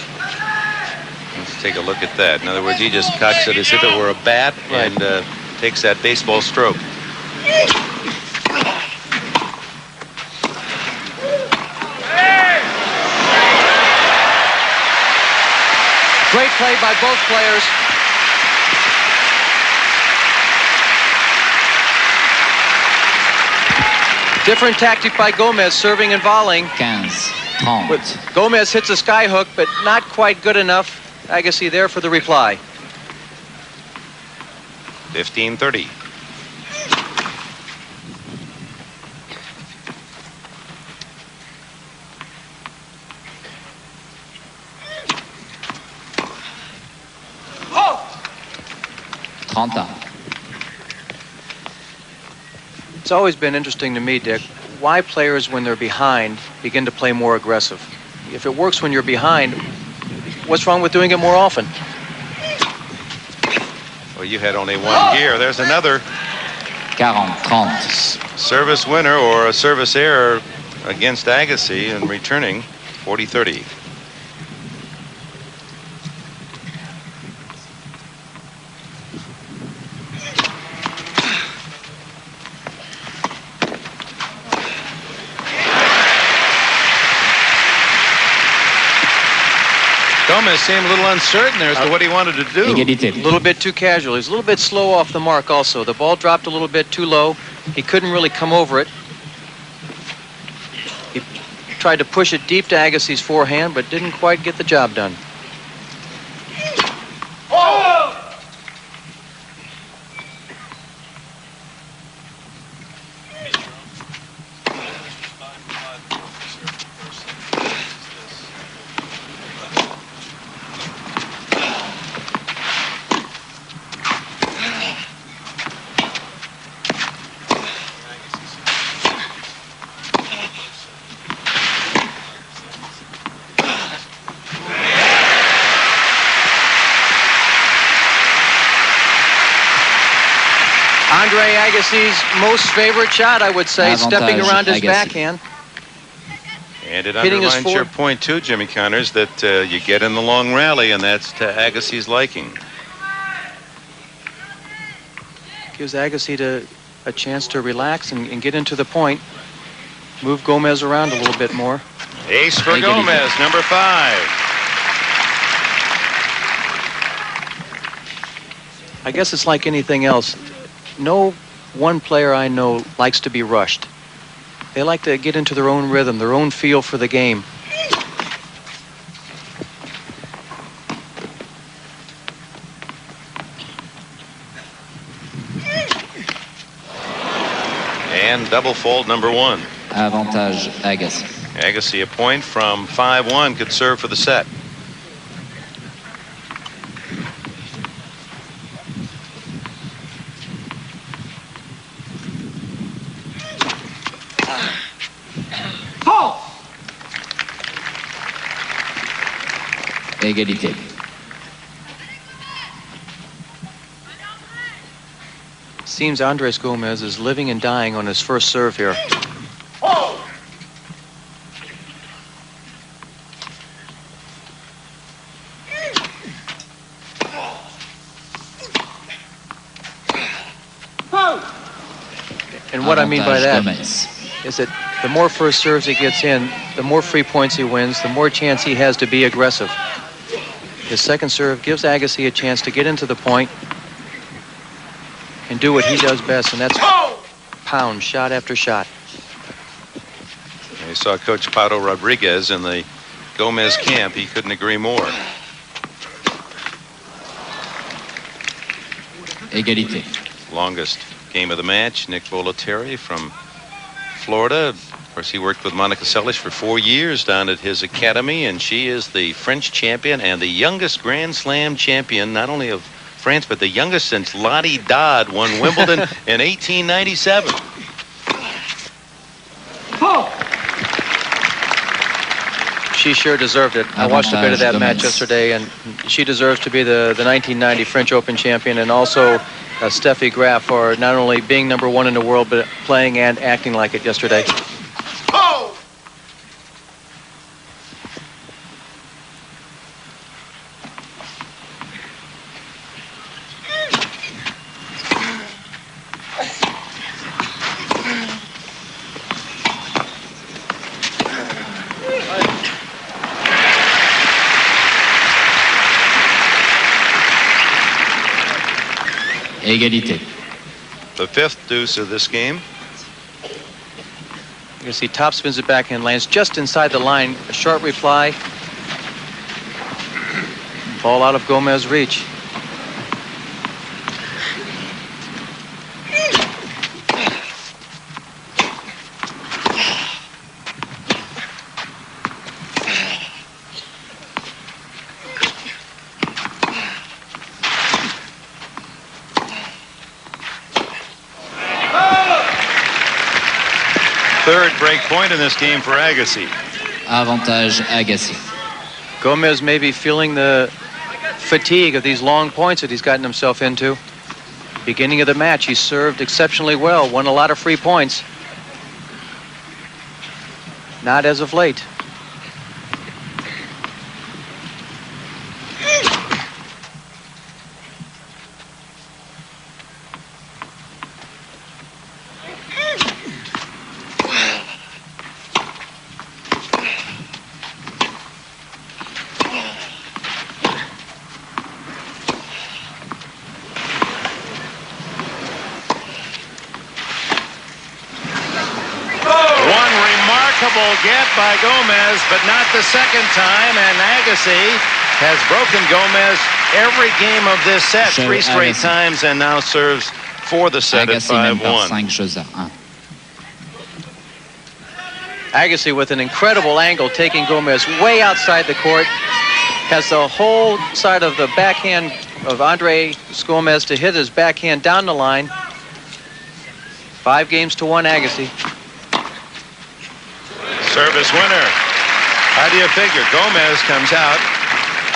Let's take a look at that. In other words, he just cocks it as if it were a bat and takes that baseball stroke. Great play by both players. Different tactic by Gomez, serving and volleying. 15-30. Gomez hits a skyhook, but not quite good enough. Agassi there for the reply. 15-30. It's always been interesting to me, Dick, why players, when they're behind, begin to play more aggressive. If it works when you're behind, what's wrong with doing it more often? Well, you had only one gear. There's another 40-30. service winner or a service error against Agassi and returning 40-30. Gomez seemed a little uncertain there as to what he wanted to do. Égalité. A little bit too casual. He's a little bit slow off the mark also. The ball dropped a little bit too low. He couldn't really come over it. He tried to push it deep to Agassi's forehand, but didn't quite get the job done. Andre Agassi's most favorite shot, I would say, stepping around his backhand. And it Hitting his underlines your point, too, Jimmy Connors, that you get in the long rally, and that's to Agassi's liking. Gives Agassi a chance to relax and get into the point. Move Gomez around a little bit more. Ace for Gomez, number 5. I guess it's like anything else. No one player I know likes to be rushed. They like to get into their own rhythm, their own feel for the game. And double fault number 1. Avantage Agassi. Agassi, a point from 5-1, could serve for the set. Égalité. Seems Andres Gomez is living and dying on his first serve here. And what I mean by that is that the more first serves he gets in, the more free points he wins, the more chance he has to be aggressive. His second serve gives Agassi a chance to get into the point and do what he does best, and that's pound shot after shot. You saw Coach Pato Rodriguez in the Gomez camp. He couldn't agree more. Égalité. Longest game of the match, Nick Bollettieri from Florida. Of course, he worked with Monica Seles for 4 years down at his academy, and she is the French champion and the youngest Grand Slam champion, not only of France, but the youngest since Lottie Dodd won Wimbledon in 1897. She sure deserved it. I watched a bit of that match yesterday, and she deserves to be the 1990 French Open champion, and also Steffi Graf for not only being #1 in the world, but playing and acting like it yesterday. Égalité. The 5th deuce of this game. You can see top spins it backhand, lands just inside the line. A short reply. Ball out of Gomez's reach. Third break point in this game for Agassi. Avantage Agassi. Gomez may be feeling the fatigue of these long points that he's gotten himself into. Beginning of the match, he served exceptionally well, won a lot of free points. Not as of late. Get by Gomez, but not the second time, and Agassi has broken Gomez every game of this set, 3 straight times, and now serves for the set at 5-1. Agassi with an incredible angle, taking Gomez way outside the court, has the whole side of the backhand of Andre Gomez to hit his backhand down the line. 5-1 Agassi. Service winner. How do you figure? Gomez comes out,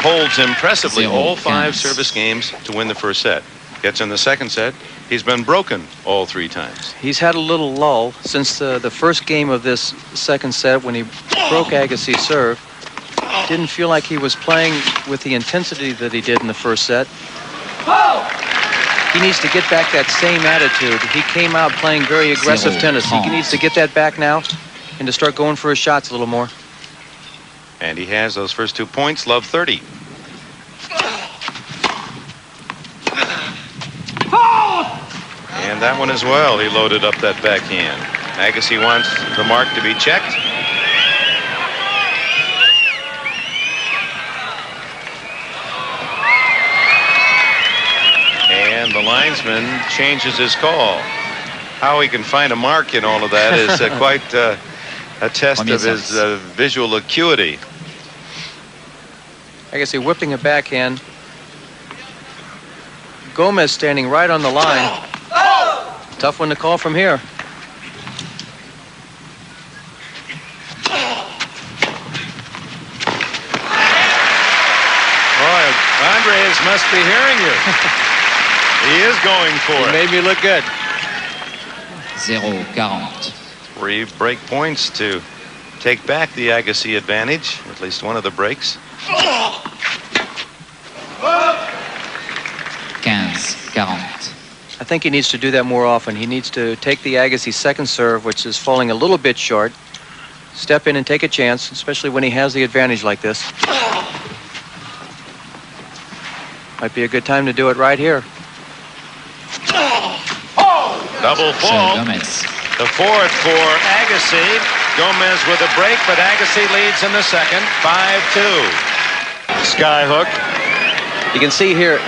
holds impressively all 5 service games to win the first set. Gets in the second set. He's been broken all 3 times. He's had a little lull since the first game of this second set when he broke Agassi's serve. Didn't feel like he was playing with the intensity that he did in the first set. He needs to get back that same attitude. He came out playing very aggressive tennis. He needs to get that back now and to start going for his shots a little more. And he has those first 2 points, love 30. And that one as well, he loaded up that backhand. Agassi wants the mark to be checked. And the linesman changes his call. How he can find a mark in all of that is quite a test of his visual acuity. Agassi whipping a backhand. Gomez standing right on the line. Tough one to call from here. Boy, Andres must be hearing you. He is going for it. Made me look good. 0-40. 3 break points to take back the Agassi advantage, at least one of the breaks. 15-40. I think he needs to do that more often. He needs to take the Agassi second serve, which is falling a little bit short, step in and take a chance, especially when he has the advantage like this. Might be a good time to do it right here. Double fault. The 4th for Agassi. Gomez with a break, but Agassi leads in the second, 5-2. Skyhook. You can see here,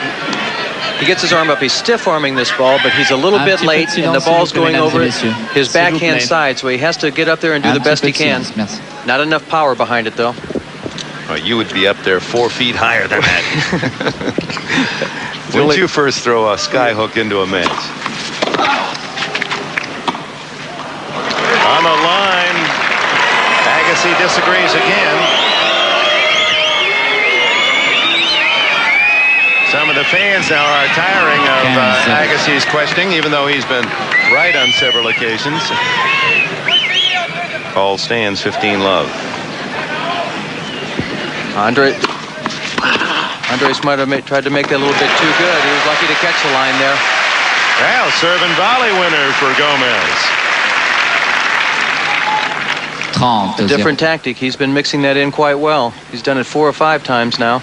he gets his arm up. He's stiff-arming this ball, but he's a little bit late, and the ball's going over his backhand side, so he has to get up there and do the best he can. Not enough power behind it, though. Oh, you would be up there 4 feet higher than that. It's the did you first throw a sky hook into a match? On the line, Agassi disagrees again. Some of the fans now are tiring of Agassi's questioning, even though he's been right on several occasions. Call stands 15-love. Andres might have tried to make that a little bit too good. He was lucky to catch the line there. Well, serve and volley winner for Gomez. A different tactic. He's been mixing that in quite well. He's done it 4 or 5 times now.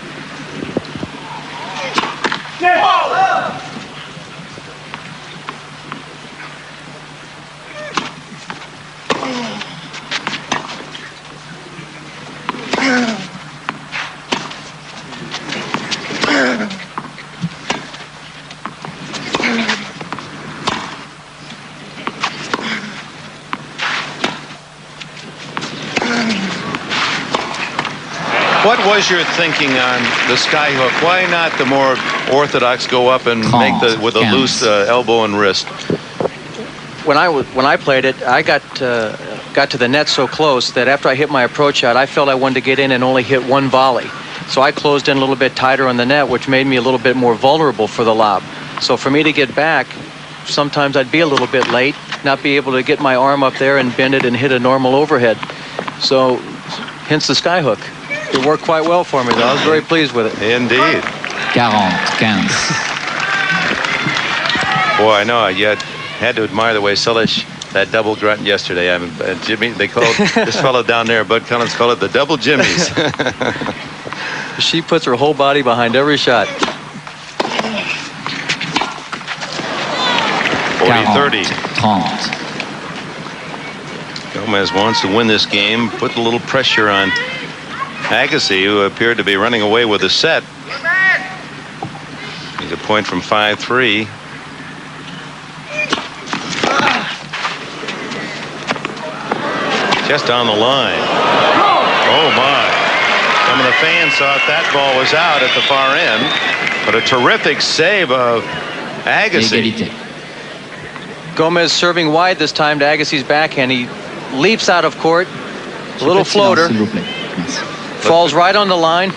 What was your thinking on the sky hook? Why not the more orthodox go up and make with a loose elbow and wrist? When I played it, I got to the net so close that after I hit my approach shot, I felt I wanted to get in and only hit 1 volley. So I closed in a little bit tighter on the net, which made me a little bit more vulnerable for the lob. So for me to get back, sometimes I'd be a little bit late, not be able to get my arm up there and bend it and hit a normal overhead. So hence the sky hook. It worked quite well for me, though. I was very pleased with it. Indeed. 40-15. Boy, I know. You had to admire the way Sulish, that double grunt yesterday. Jimmy, they called this fellow down there, Bud Collins, called it the double Jimmies. She puts her whole body behind every shot. 40-30. 30. Gomez wants to win this game, put a little pressure on Agassi, who appeared to be running away with the set. He's a point from 5-3. Just on the line. Oh my. Some of the fans thought that ball was out at the far end, but a terrific save of Agassi. Gomez serving wide this time to Agassi's backhand. He leaps out of court. A little floater. Falls right on the line.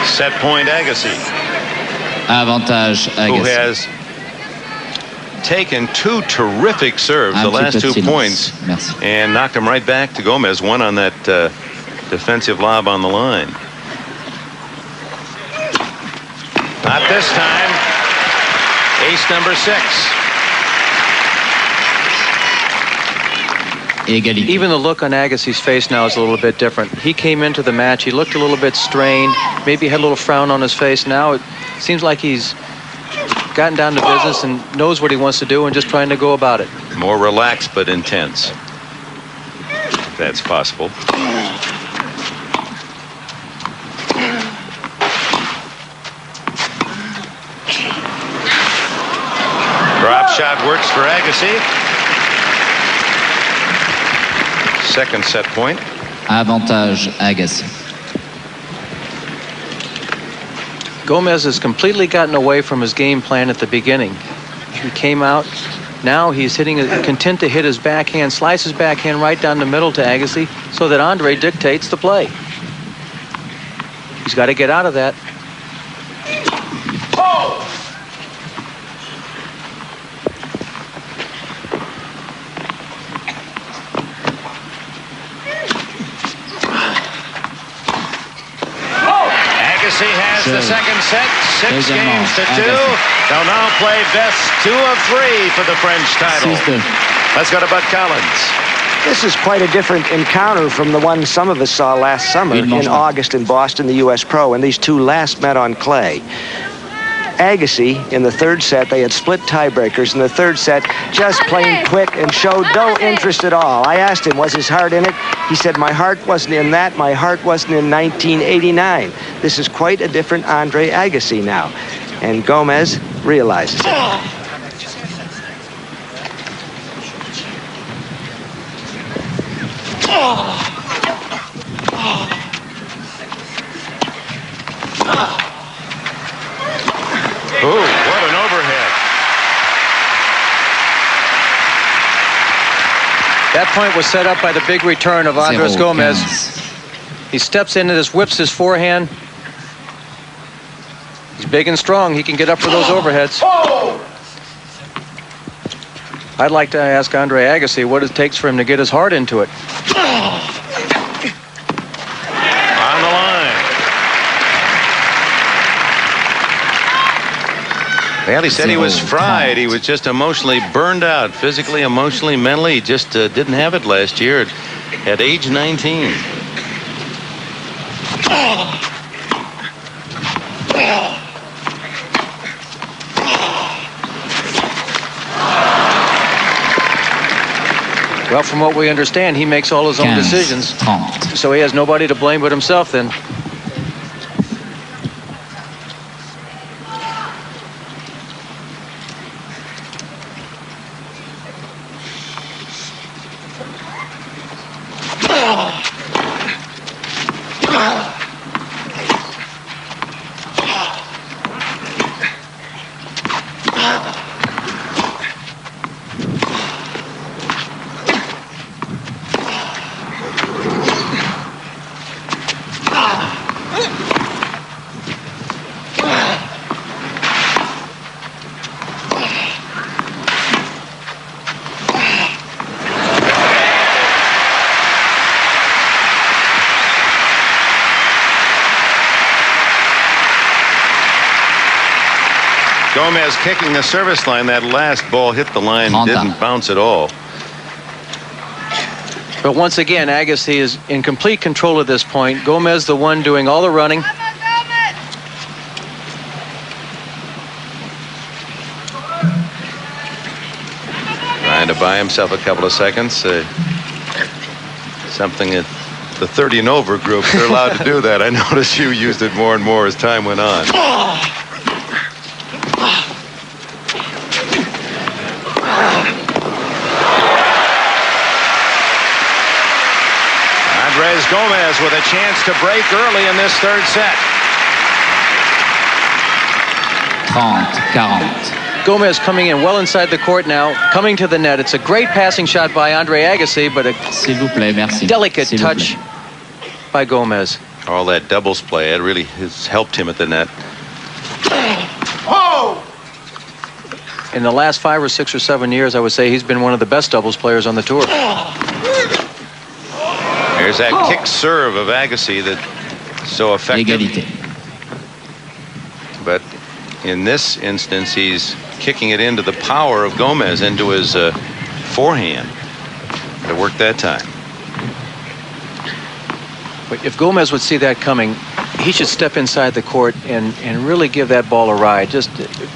Set point Agassi. Avantage Agassi. Who has taken 2 terrific serves, the last 2 points, and knocked them right back to Gomez. One on that defensive lob on the line. Not this time. Ace number 6. Even the look on Agassi's face now is a little bit different. He came into the match, he looked a little bit strained, maybe had a little frown on his face. Now it seems like he's gotten down to business and knows what he wants to do and just trying to go about it. More relaxed but intense, if that's possible. Drop shot works for Agassi. Second set point. Avantage Agassi. Gomez has completely gotten away from his game plan at the beginning. He came out. Now he's content to hit his backhand, slice his backhand right down the middle to Agassi so that Andre dictates the play. He's got to get out of that. Agassi has the second set, 6 games to 2. They'll now play best 2 of 3 for the French title. Let's go to Bud Collins. This is quite a different encounter from the one some of us saw last summer in August in Boston, the U.S. Pro, and these two last met on clay. Agassi, in the third set, they had split tiebreakers in the third set, just plain quit and showed no interest at all. I asked him, was his heart in it? He said, my heart wasn't in that. My heart wasn't in 1989. This is quite a different Andre Agassi now. And Gomez realizes it. Ooh, what an overhead. That point was set up by the big return of Andres Gomez. He steps in and just whips his forehand. He's big and strong. He can get up for those overheads. I'd like to ask Andre Agassi what it takes for him to get his heart into it. On the line. Well, he said he was fried. He was just emotionally burned out, physically, emotionally, mentally. He just didn't have it last year at age 19. Well, from what we understand, he makes all his own decisions. So he has nobody to blame but himself then. Gomez kicking the service line. That last ball hit the line, didn't bounce at all. But once again, Agassi is in complete control at this point. Gomez, the one doing all the running. Trying to buy himself a couple of seconds. Something that the 30 and over groups are allowed to do that. I noticed you used it more and more as time went on. Andres Gomez with a chance to break early in this third set. 30-40. Gomez coming in well inside the court now, coming to the net. It's a great passing shot by Andre Agassi, but a delicate touch by Gomez. All that doubles play, it really has helped him at the net. In the last 5 or 6 or 7 years, I would say he's been one of the best doubles players on the tour. There's that kick serve of Agassi that's so effective. Égalité. But in this instance, he's kicking it into the power of Gomez, into his forehand. It worked that time. But if Gomez would see that coming, he should step inside the court and really give that ball a ride. Just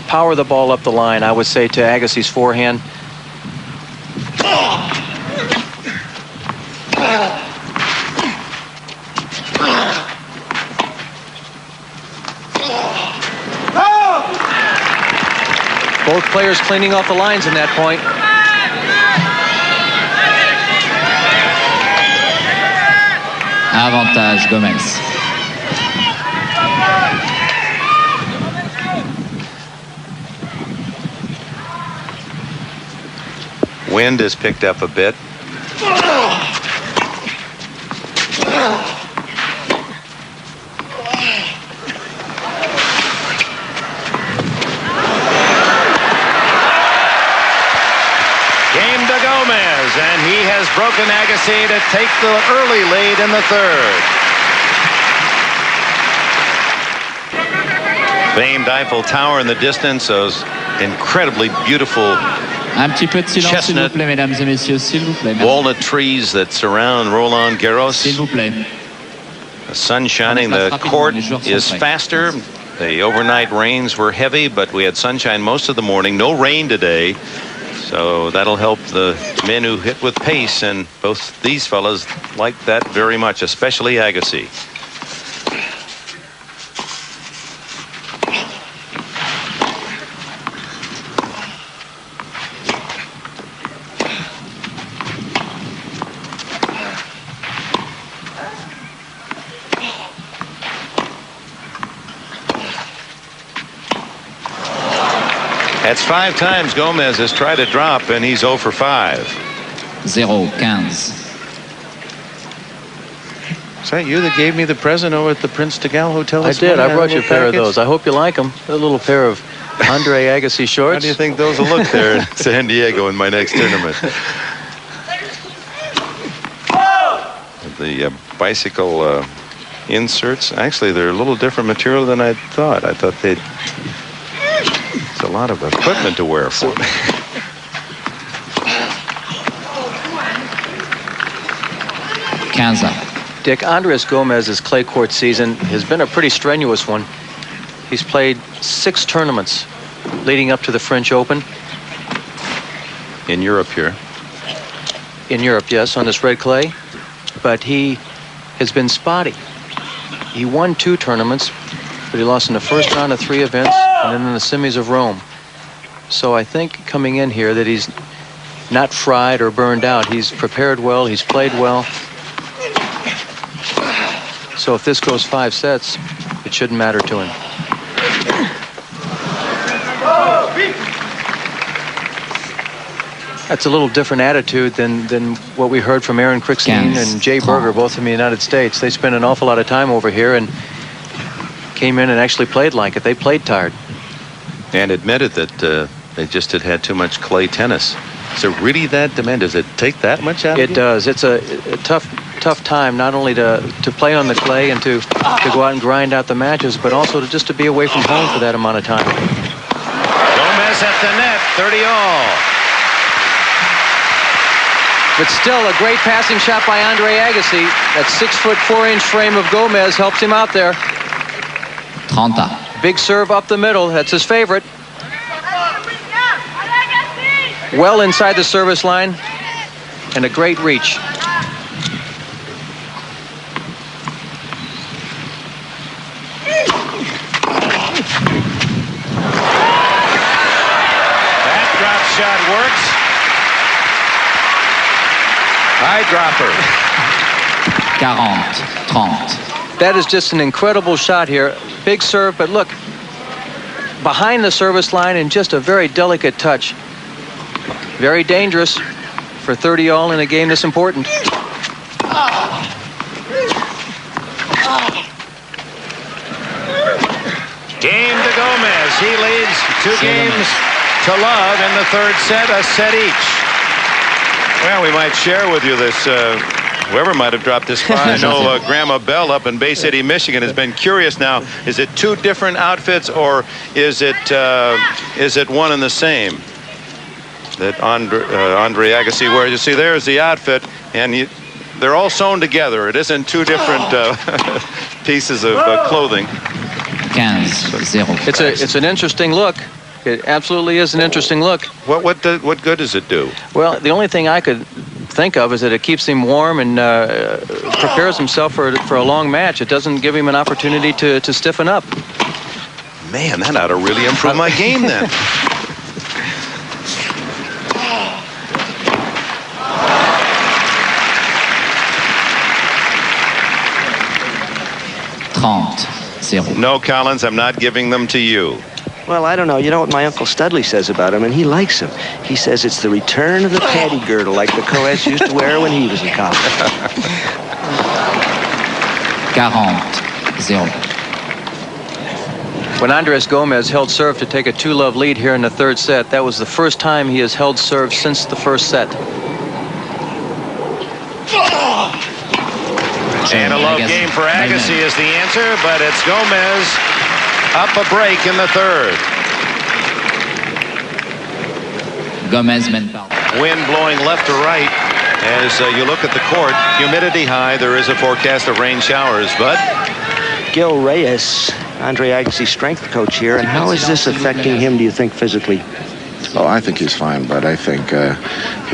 power the ball up the line, I would say, to Agassi's forehand. Both players cleaning off the lines in that point. Avantage Gomez. Wind has picked up a bit. And he has broken Agassi to take the early lead in the third. Famed Eiffel Tower in the distance, those incredibly beautiful Un petit peu de silence, s'il vous plaît, mesdames et messieurs, s'il vous plaît. walnut trees that surround Roland Garros. S'il vous plaît. The sun shining, the court is faster, The overnight rains were heavy, but we had sunshine most of the morning. No rain today, so that'll help the men who hit with pace, and both these fellas like that very much, especially Agassi. That's 5 times Gomez has tried to drop, and he's 0 for 5. 0-15. Is that you that gave me the present over at the Prince de Galles Hotel? I did. I brought you a pair of those. I hope you like them. A little pair of Andre Agassi shorts. How do you think those will look there in San Diego in my next tournament? The bicycle inserts, actually, they're a little different material than I thought. I thought they'd... It's a lot of equipment to wear for me. Dick, Andres Gomez's clay court season has been a pretty strenuous one. He's played 6 tournaments leading up to the French Open. In Europe here. In Europe, yes, on this red clay. But he has been spotty. He won 2 tournaments, but he lost in the first round of 3 events and then in the semis of Rome. So I think coming in here that he's not fried or burned out. He's prepared well. He's played well. So if this goes 5 sets, it shouldn't matter to him. That's a little different attitude than what we heard from Aaron Crickstein and Jay Berger, both from the United States. They spent an awful lot of time over here and came in and actually played like it. They played tired. And admitted that they just had too much clay tennis. Is it really that demand? Does it take that much out of it? You? It does. It's a tough time, not only to play on the clay and to go out and grind out the matches, but also just to be away from home for that amount of time. Gomez at the net, 30-all. But still a great passing shot by Andre Agassi. That 6'4" frame of Gomez helps him out there. 30. Big serve up the middle. That's his favorite. Well inside the service line and a great reach. That drop shot works. High dropper. 40. 30. That is just an incredible shot here. Big serve, but look, behind the service line and just a very delicate touch. Very dangerous for 30-all in a game this important. Game to Gomez. He leads 2 games to love in the 3rd set, a set each. Well, we might share with you this. Whoever might have dropped this spot. I know Grandma Bell up in Bay City, Michigan, has been curious now. Is it 2 different outfits, or is it one and the same that Andre Agassi wears? You see, there's the outfit, and they're all sewn together. It isn't 2 different pieces of clothing. 15-0. It's an interesting look. It absolutely is an interesting look. What good does it do? Well, the only thing I could think of is that it keeps him warm and prepares himself for a long match. It doesn't give him an opportunity to stiffen up. Man, that ought to really improve my game then. No, Collins, I'm not giving them to you. Well, I don't know. You know what my Uncle Studley says about him, and he likes him. He says it's the return of the paddy girdle like the co-eds used to wear when he was in college. 40-0. When Andres Gomez held serve to take a 2-love lead here in the 3rd set, that was the first time he has held serve since the 1st set. And a love game for Agassi is the answer, but it's Gomez up a break in the 3rd. Gomez Wind blowing left to right as you look at the court. Humidity high. There is a forecast of rain showers, but Gil Reyes Andre Agassi, strength coach here, and how is this affecting him, do you think, physically? Oh, I think he's fine, but I think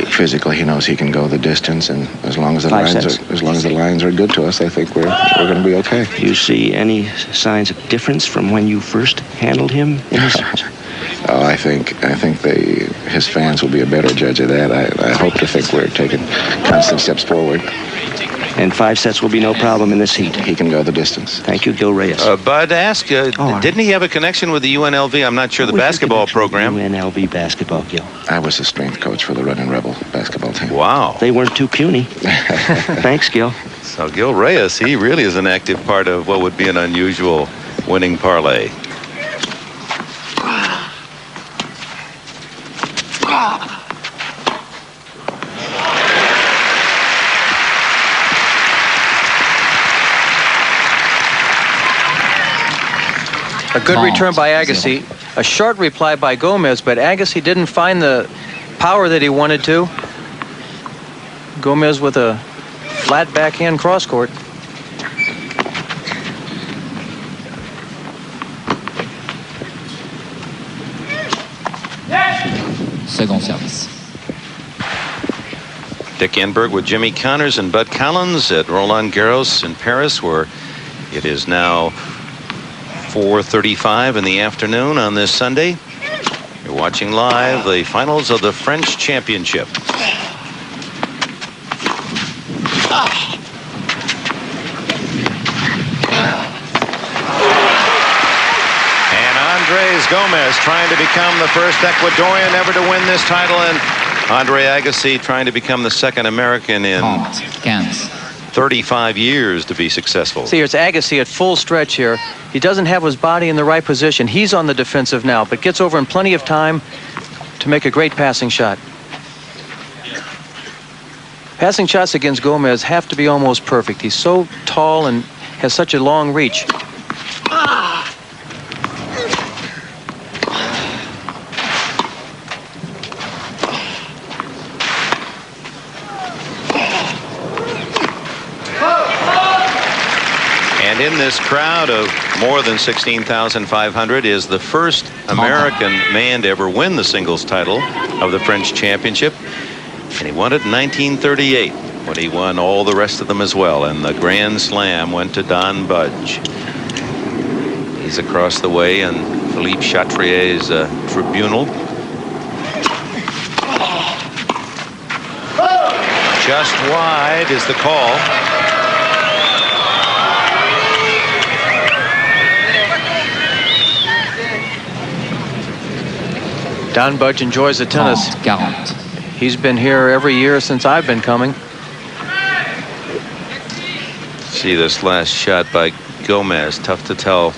physically he knows he can go the distance, and as long as the lines are good to us, I think we're going to be okay. Do you see any signs of difference from when you first handled him in his... Oh, I think his fans will be a better judge of that. I hope to think we're taking constant steps forward. And 5 sets will be no problem in this heat. He can go the distance. Thank you, Gil Reyes. Bud, didn't he have a connection with the UNLV? I'm not sure, the basketball program. UNLV basketball, Gil. I was the strength coach for the Running Rebel basketball team. Wow. They weren't too puny. Thanks, Gil. So Gil Reyes, he really is an active part of what would be an unusual winning parlay. A good return by Agassi. A short reply by Gomez, but Agassi didn't find the power that he wanted to. Gomez with a flat backhand cross court. Second service. Dick Enberg with Jimmy Connors and Bud Collins at Roland Garros in Paris, where it is now 4:35 in the afternoon on this Sunday. You're watching live the finals of the French Championship. And Andres Gomez trying to become the first Ecuadorian ever to win this title, and Andre Agassi trying to become the second American in 35 years to be successful. See, it's Agassi at full stretch here. He doesn't have his body in the right position. He's on the defensive now, but gets over in plenty of time to make a great passing shot. Passing shots against Gomez have to be almost perfect. He's so tall and has such a long reach. And in this crowd of more than 16,500 is the first American man to ever win the singles title of the French Championship. And he won it in 1938 when he won all the rest of them as well. And the Grand Slam went to Don Budge. He's across the way in Philippe Chatrier's tribunal. Just wide is the call. Don Budge enjoys the tennis. 40. He's been here every year since I've been coming. See this last shot by Gomez. Tough to tell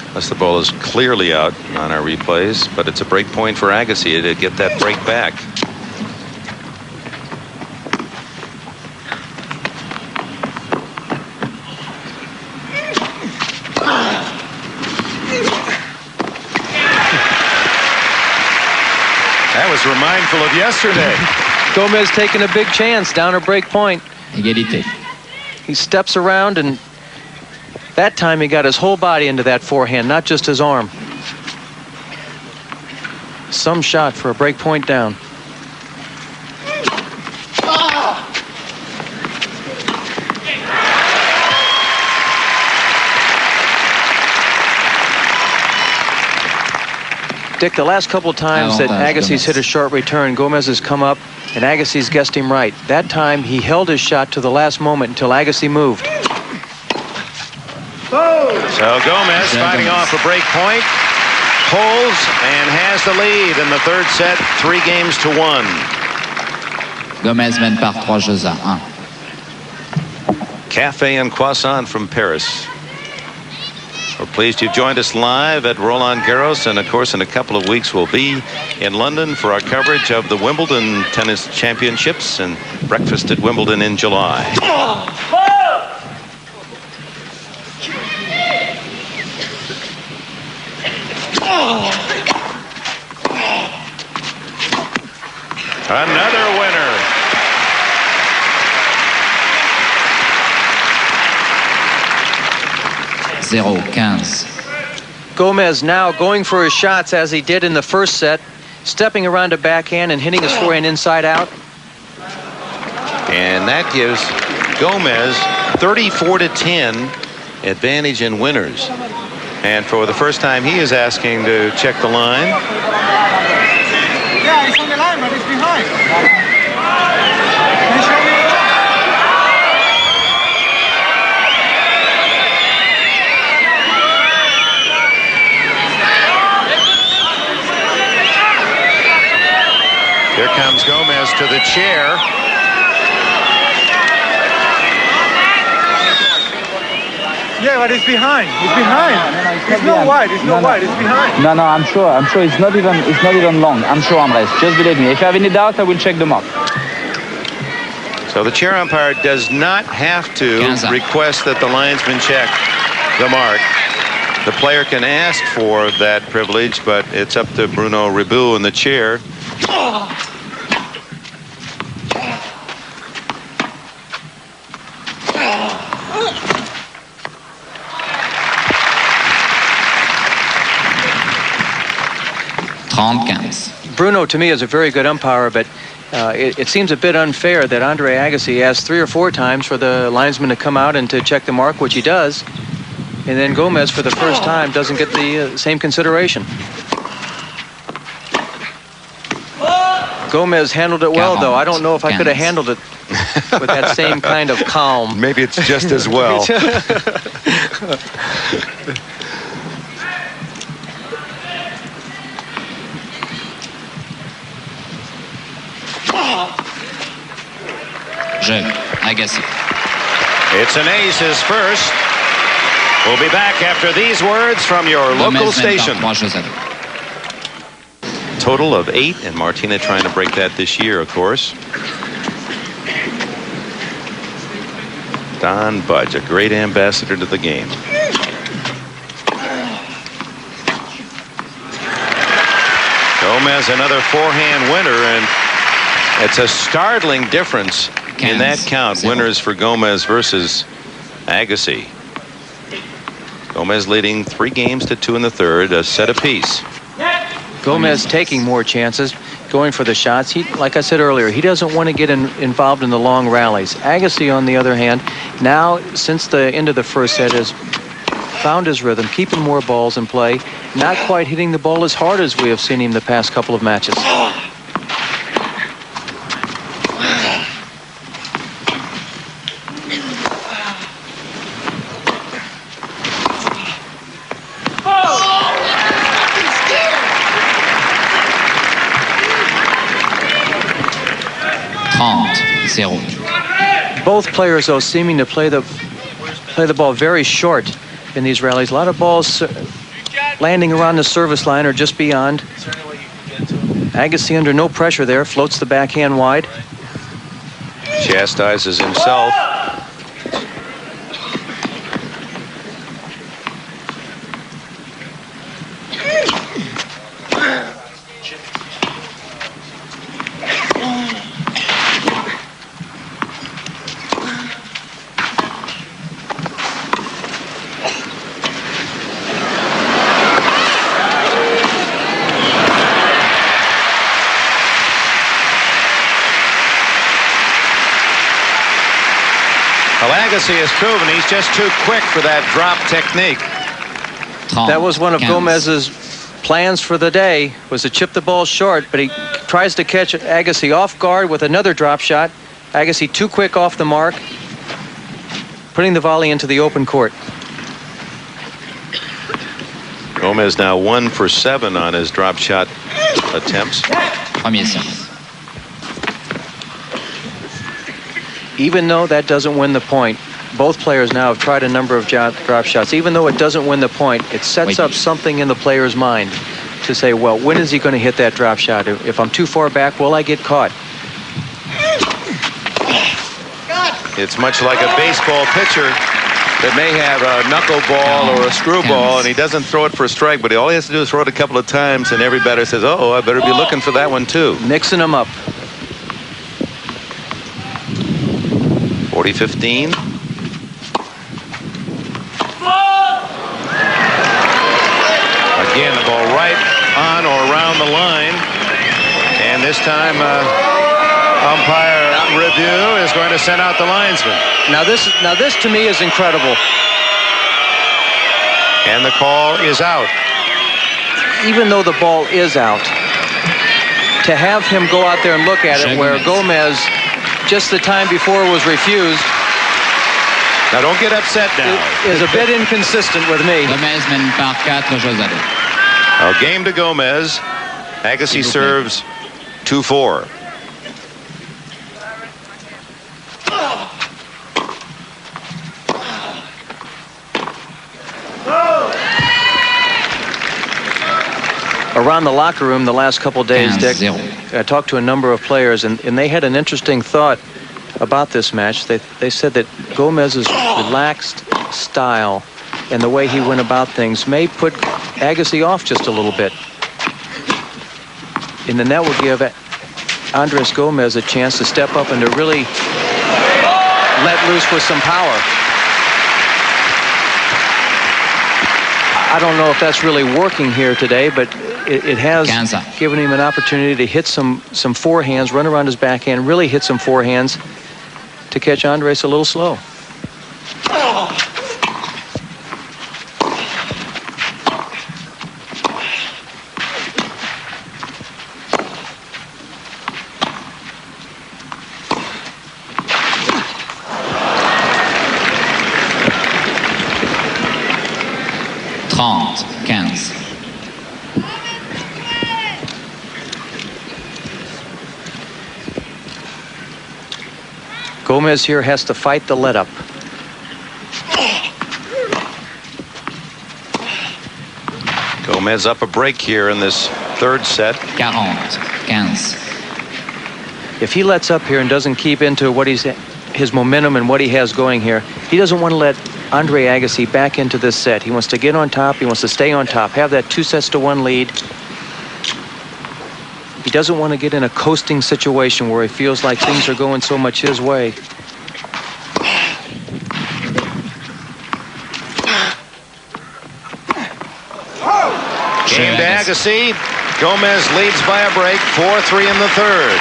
unless the ball is clearly out on our replays, but it's a break point for Agassi to get that break back. That was remindful of yesterday. Gomez taking a big chance down a break point. Égalité. He steps around, and that time he got his whole body into that forehand, not just his arm. Some shot for a break point down. Dick, the last couple of times that Agassi's hit a short return, Gomez has come up and Agassi's guessed him right. That time he held his shot to the last moment until Agassi moved. So Gomez fighting off a break point, pulls and has the lead in the third set, 3-1. Gomez mène par 3 jeux à 1. Café and croissant from Paris. We're pleased you've joined us live at Roland Garros, and of course in a couple of weeks we'll be in London for our coverage of the Wimbledon Tennis Championships and breakfast at Wimbledon in July. Another winner. Zero 15. Gomez now going for his shots as he did in the first set, stepping around a backhand and hitting his forehand inside out. And that gives Gomez 34-10 advantage in winners. And for the first time, he is asking to check the line. Yeah, it's on the line, but it's behind. Can you show me? Here comes Gomez to the chair. Yeah, but it's behind. It's behind. It's not wide. It's not wide. It's behind. No, I'm sure it's not even long. I'm sure, Andres. Just believe me. If you have any doubt, I will check the mark. So the chair umpire does not have to request that the linesman check the mark. The player can ask for that privilege, but it's up to Bruno Ribou in the chair. Bruno, to me, is a very good umpire, but it seems a bit unfair that Andre Agassi asked 3 or 4 times for the linesman to come out and to check the mark, which he does, and then Gomez, for the first time, doesn't get the same consideration. Gomez handled it well, though. I don't know if I could have handled it with that same kind of calm. Maybe it's just as well. Agassi. It's an ace, his first. We'll be back after these words from your local station. Total of 8, and Martina trying to break that this year, of course. Don Budge, a great ambassador to the game. Gomez, another forehand winner, and it's a startling difference in that count. Winners for Gomez versus Agassi. Gomez leading 3 games to 2 in the third, a set apiece. Gomez taking more chances, going for the shots. He, like I said earlier, he doesn't want to get involved in the long rallies. Agassi, on the other hand, now since the end of the first set, has found his rhythm, keeping more balls in play, not quite hitting the ball as hard as we have seen him the past couple of matches. Both players, though, seeming to play the ball very short in these rallies. A lot of balls landing around the service line or just beyond. Agassi under no pressure there, floats the backhand wide. Chastises himself. Agassi has proven he's just too quick for that drop technique. That was one of Gomez's plans for the day, was to chip the ball short, but he tries to catch Agassi off guard with another drop shot. Agassi too quick off the mark, putting the volley into the open court. Gomez now 1 for 7 on his drop shot attempts. Even though that doesn't win the point, both players now have tried a number of drop shots. Even though it doesn't win the point, it sets up something in the player's mind to say, well, when is he going to hit that drop shot? If I'm too far back, will I get caught? It's much like a baseball pitcher that may have a knuckleball or a screwball, and he doesn't throw it for a strike, but all he has to do is throw it a couple of times, and every batter says, oh, I better be looking for that one too. Mixing them up. 40-15. right on or around the line. And this time, umpire review is going to send out the linesman. Now this to me is incredible. And the call is out. Even though the ball is out, to have him go out there and look at it where Gomez, just the time before, was refused. Now don't get upset now. Is a bit inconsistent with me. Gomez mène par 4 jeux à 2. Now game to Gomez. Agassi serves 2-4. Around the locker room the last couple days, Dick, I talked to a number of players, and they had an interesting thought about this match. They said that Gomez's relaxed style and the way he went about things may put Agassi off just a little bit. And then that would give Andres Gomez a chance to step up and to really let loose with some power. I don't know if that's really working here today, but it has given him an opportunity to hit some forehands, run around his backhand, really hit some forehands to catch Andres a little slow. Gomez here has to fight the let-up. Gomez up a break here in this third set. 40-15. If he lets up here and doesn't keep into what his momentum and what he has going here, he doesn't want to let Andre Agassi back into this set. He wants to get on top. He wants to stay on top, have that 2-1 lead. He doesn't want to get in a coasting situation where he feels like things are going so much his way. Game to Agassi. Gomez leads by a break, 4-3 in the third.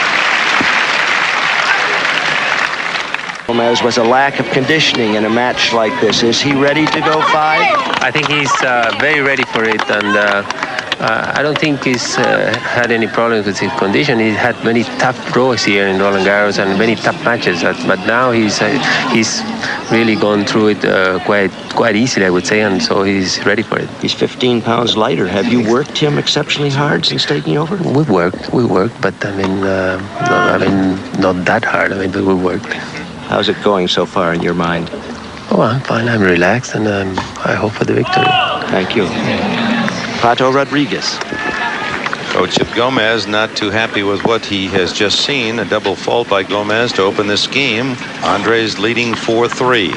Gomez was a lack of conditioning in a match like this. Is he ready to go 5? I think he's very ready for it, and I don't think he's had any problems with his condition. He's had many tough draws here in Roland Garros and many tough matches, but now he's really gone through it quite easily, I would say, and so he's ready for it. He's 15 pounds lighter. Have you worked him exceptionally hard since taking over? We worked, but I mean, not that hard. I mean, but we worked. How's it going so far in your mind? Oh, I'm fine. I'm relaxed, and I hope for the victory. Thank you. Pato Rodriguez. Coach of Gomez not too happy with what he has just seen. A double fault by Gomez to open this game. Andres leading 4-3.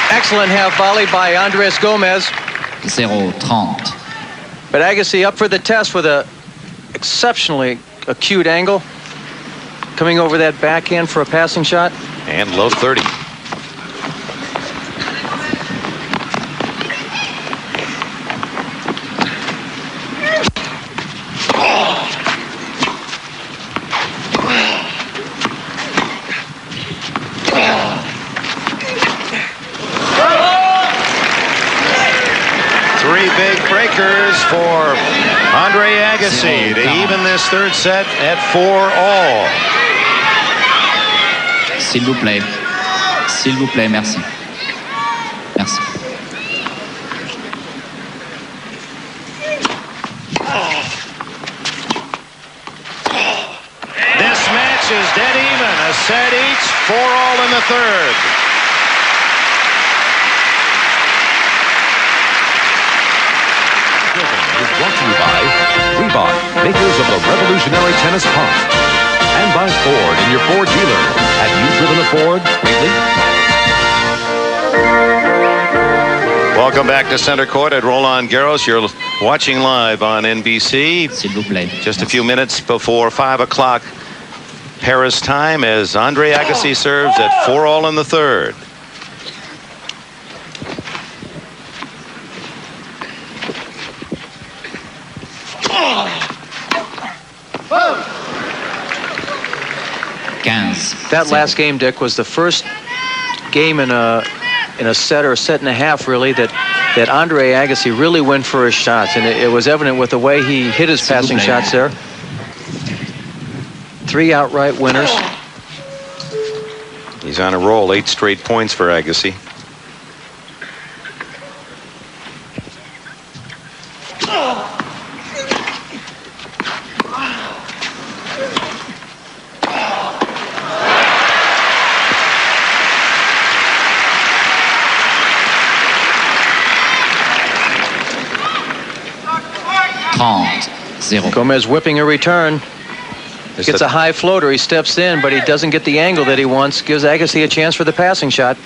Excellent half volley by Andres Gomez. 0-30. But Agassi up for the test with a exceptionally acute angle, coming over that backhand for a passing shot. And low 30. Three big breakers for Andre Agassi to even this third set at 4-all. S'il vous plaît. S'il vous plaît, merci. Merci. This match is dead even. A set each, 4-all in the third. Is brought to you by Reebok, makers of the revolutionary tennis pump. And by Ford and your Ford dealer. Have you driven a Ford lately? Welcome back to Center Court at Roland Garros. You're watching live on NBC. S'il vous plaît. Just a few minutes before 5 o'clock Paris time as Andre Agassi serves at 4-all in the third. That last game, Dick, was the first game in a set or a set and a half, really, that Andre Agassi really went for his shots, and it was evident with the way he hit his passing shots there. 3 outright winners. He's on a roll, 8 straight points for Agassi. Gomez whipping a return. Gets a high floater. He steps in, but he doesn't get the angle that he wants. Gives Agassi a chance for the passing shot.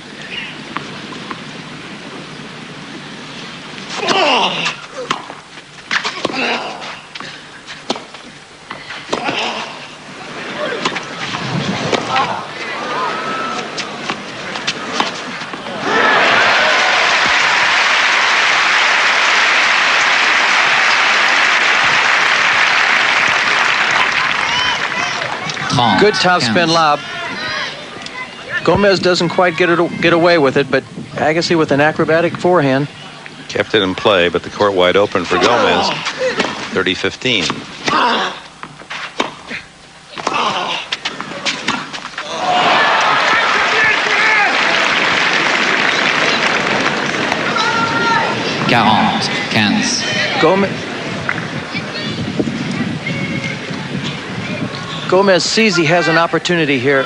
Good top spin lob. Gomez doesn't quite get away with it, but Agassi with an acrobatic forehand. Kept it in play, but the court wide open for Gomez. 30-15. Gomez sees he has an opportunity here.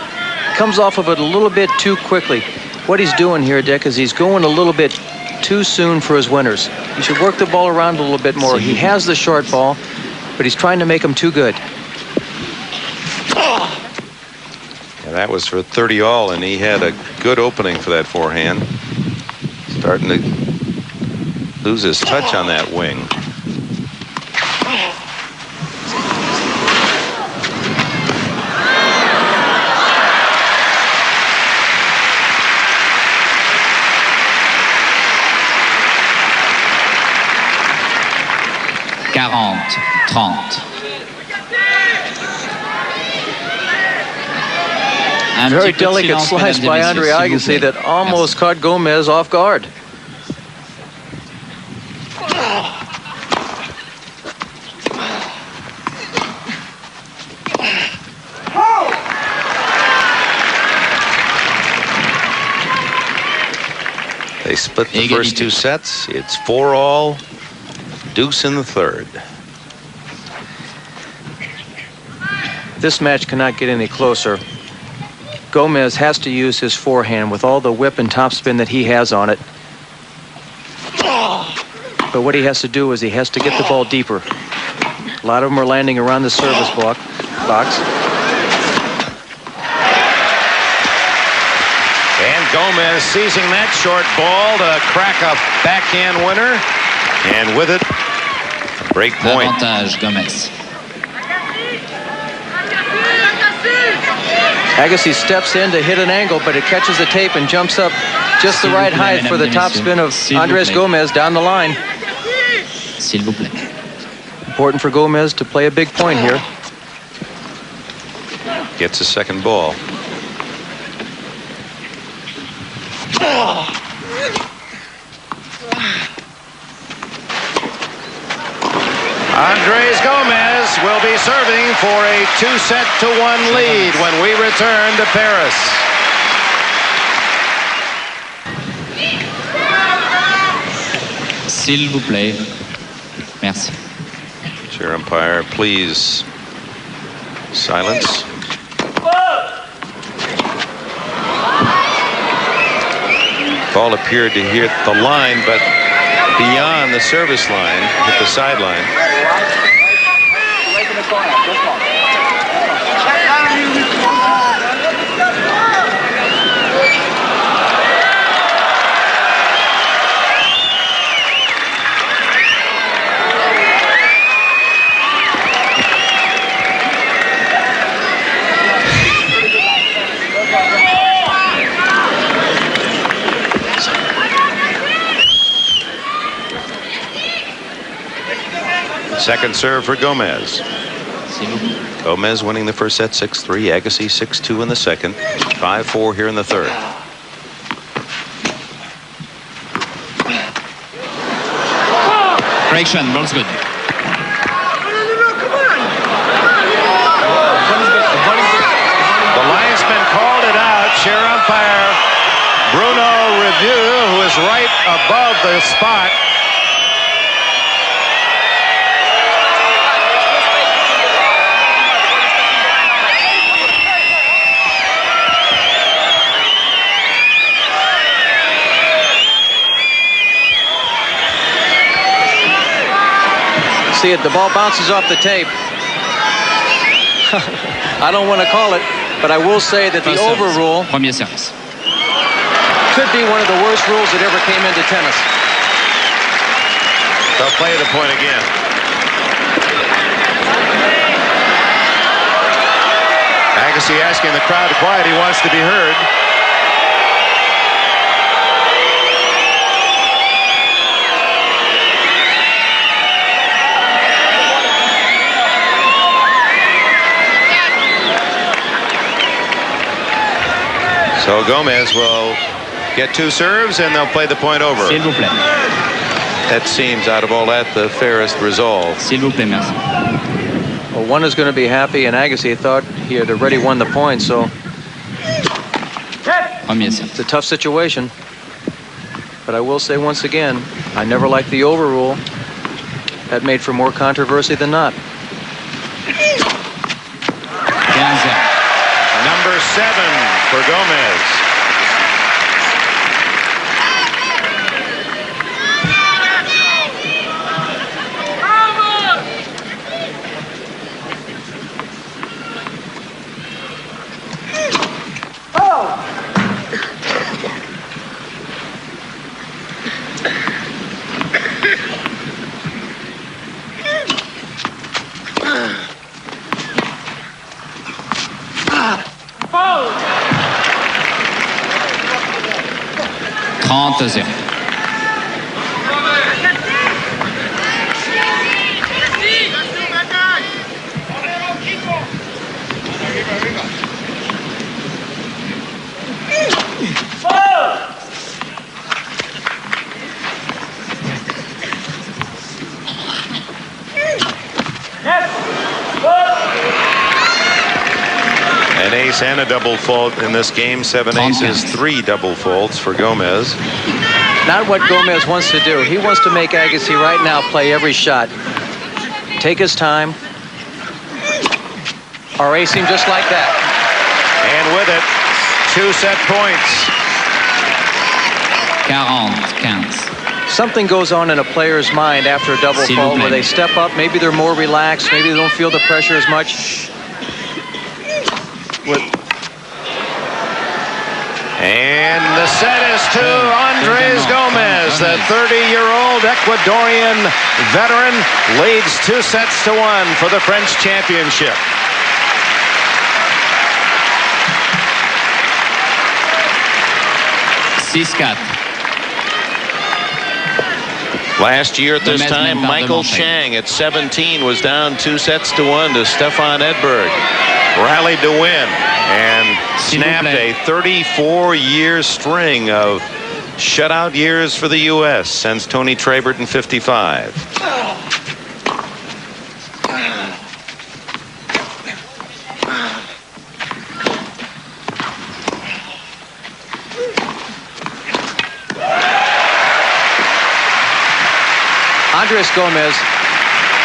Comes off of it a little bit too quickly. What he's doing here, Dick, is he's going a little bit too soon for his winners. He should work the ball around a little bit more. He has the short ball, but he's trying to make them too good. Yeah, that was for 30-all, and he had a good opening for that forehand. Starting to lose his touch on that wing. Very delicate slice by Andre Agassi that almost caught Gomez off guard. They split the first 2 sets. It's 4-all, deuce in the third. This match cannot get any closer. Gomez has to use his forehand with all the whip and topspin that he has on it. But what he has to do is he has to get the ball deeper. A lot of them are landing around the service box. And Gomez seizing that short ball to crack a backhand winner. And with it, break point. Avantage Gomez. Agassi steps in to hit an angle, but it catches the tape and jumps up just the right height for the top spin of Andres Gomez down the line. S'il vous plaît. Important for Gomez to play a big point here. Gets a second ball. Andres Gomez will be serving for a 2-set-to-1 lead when we return to Paris. S'il vous plaît. Merci. Chair umpire, please silence. Ball appeared to hit the line, but beyond the service line, hit the sideline. Second serve for Gomez. S'il vous plaît. Gomez winning the first set 6-3. Agassi 6-2 in the second. 5-4 here in the third. Correction, ball's good. The linesman called it out. Chair umpire Bruno Review, who is right above the spot. See it, the ball bounces off the tape. I don't want to call it, but I will say that the overrule Premier service. could be one of the worst rules that ever came into tennis. They'll play the point again. Agassi asking the crowd to quiet. He wants to be heard. So Gomez will get 2 serves and they'll play the point over. S'il vous plaît. That seems, out of all that, the fairest resolve. S'il vous plaît, merci. Well, one is going to be happy, and Agassi thought he had already won the point, so Premier service. it's a tough situation. But I will say once again, I never liked the overrule. That made for more controversy than not. 15. Number 7 for Gomez. An ace and a double fault in this game. 7 aces, 3 double faults for Gomez. Not what Gomez wants to do. He wants to make Agassi right now play every shot. Take his time. Or ace him just like that. And with it, 2 set points. 40-15. Something goes on in a player's mind after a double fault where they step up. Maybe they're more relaxed. Maybe they don't feel the pressure as much. And the set is to Andre Gomez. The 30-year-old Ecuadorian veteran leads 2 sets to 1 for the French championship. Last year at this time, Michael Chang at 17 was down 2 sets to 1 to Stefan Edberg. Rallied to win and snapped a 34-year string of shutout years for the U.S. since Tony Trabert in '55. Andres Gomez,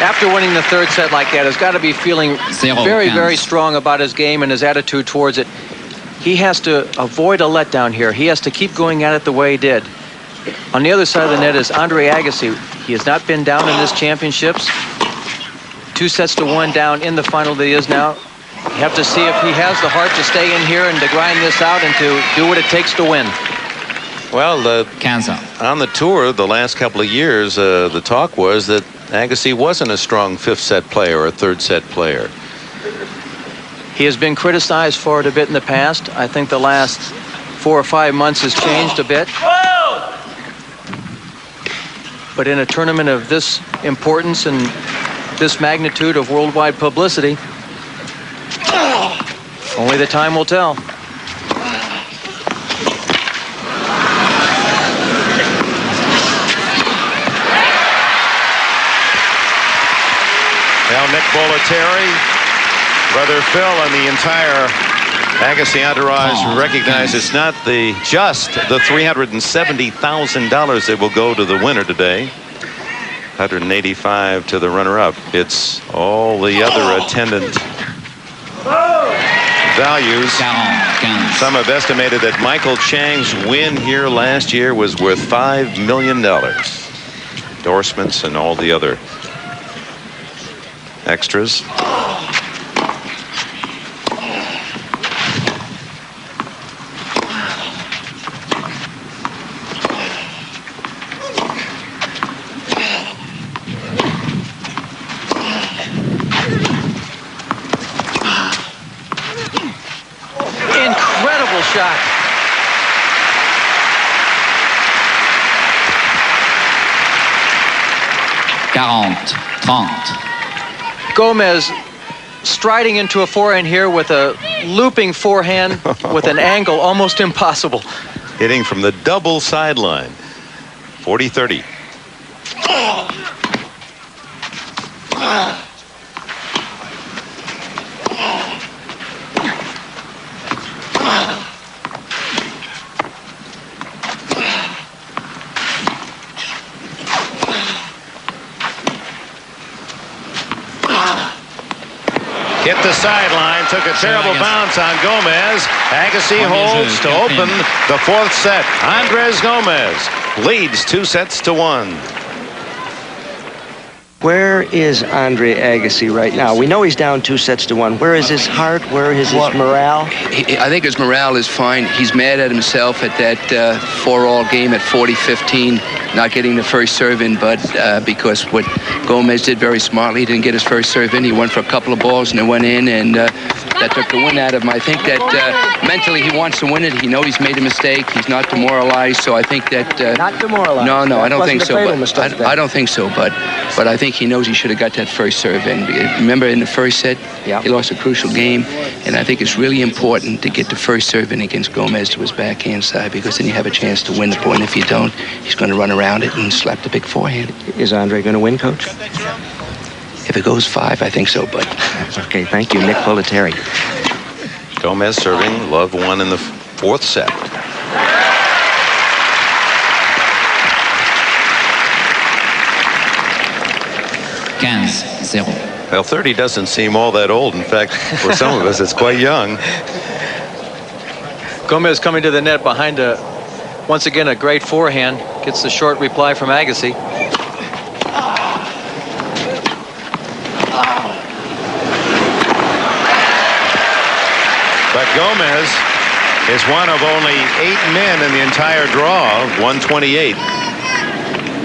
after winning the 3rd set like that, has got to be feeling very, very strong about his game and his attitude towards it. He has to avoid a letdown here. He has to keep going at it the way he did. On the other side of the net is Andre Agassi. He has not been down in his championships. 2 sets to 1 down in the final that he is now. You have to see if he has the heart to stay in here and to grind this out and to do what it takes to win. Well, on the tour the last couple of years, the talk was that Agassi wasn't a strong 5th set player or 3rd set player. He has been criticized for it a bit in the past. I think the last 4 or 5 months has changed a bit. But in a tournament of this importance and this magnitude of worldwide publicity. Only the time will tell. Now Nick Bollettieri, Brother Phil, and the entire Agassi entourage recognize it's not just the $370,000 that will go to the winner today. 185 to the runner-up. It's all the other attendant values. Some have estimated that Michael Chang's win here last year was worth $5 million. Endorsements and all the other extras. Incredible shot. Gomez striding into a forehand here with a looping forehand with an angle almost impossible. Hitting from the double sideline. 40-30. Hit the sideline, took a terrible bounce on Gomez. Agassi holds to open the fourth set. Andres Gomez leads 2-1. Where is Andre Agassi right now? We know he's down 2-1. Where is his heart? Where is his morale? I think his morale is fine. He's mad at himself at that 4-all game at 40-15, not getting the first serve in, but because what Gomez did very smartly, he didn't get his first serve in. He went for a couple of balls and it went in, and that took the win out of him. I think that mentally he wants to win it. He knows he's made a mistake. He's not demoralized, so I think that... Not demoralized? No, I don't think so. But I don't think so, but I think he knows he should have got that first serve in. Remember in the first set, he lost a crucial game, and I think it's really important to get the first serve in against Gomez to his backhand side, because then you have a chance to win the point. If you don't, he's going to run around it and slap the big forehand. Is Andre going to win, Coach? If it goes 5, I think so, but... Okay, thank you, Nick Bollettieri. Gomez serving. Love won in the fourth set. Well, 30 doesn't seem all that old. In fact, for some of us, it's quite young. Gomez coming to the net behind once again, a great forehand. Gets the short reply from Agassi. But Gomez is one of only 8 men in the entire draw, 128.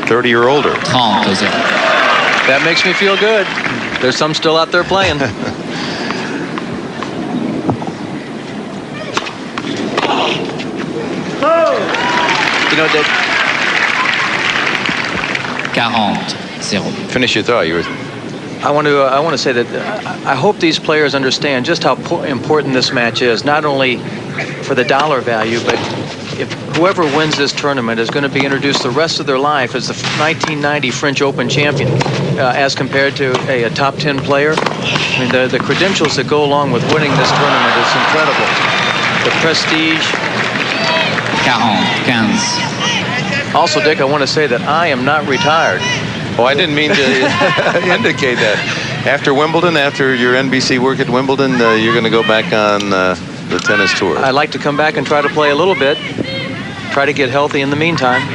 30 or older. That makes me feel good. There's some still out there playing. You know that. 40-0. Finish your thought. You were... I want to say that I hope these players understand just how important this match is, not only for the dollar value, but if whoever wins this tournament is going to be introduced the rest of their life as the 1990 French Open champion, as compared to a top 10 player. I mean, the credentials that go along with winning this tournament is incredible. The prestige. 40-15. Also, Dick, I want to say that I am not retired. Oh, I didn't mean to indicate that. After Wimbledon, after your NBC work at Wimbledon, you're going to go back on the tennis tour. I'd like to come back and try to play a little bit. Try to get healthy in the meantime.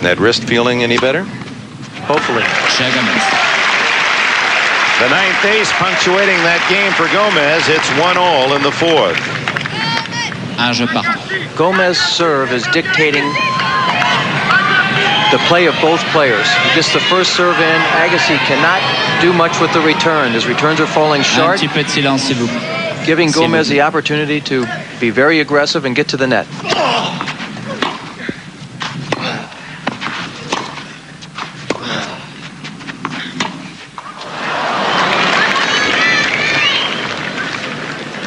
That wrist feeling any better? Hopefully. The 9th ace punctuating that game for Gomez. It's 1-all in the 4th. Gomez's serve is dictating the play of both players. He gets the first serve in. Agassi cannot do much with the return. His returns are falling short, giving Gomez the opportunity to be very aggressive and get to the net.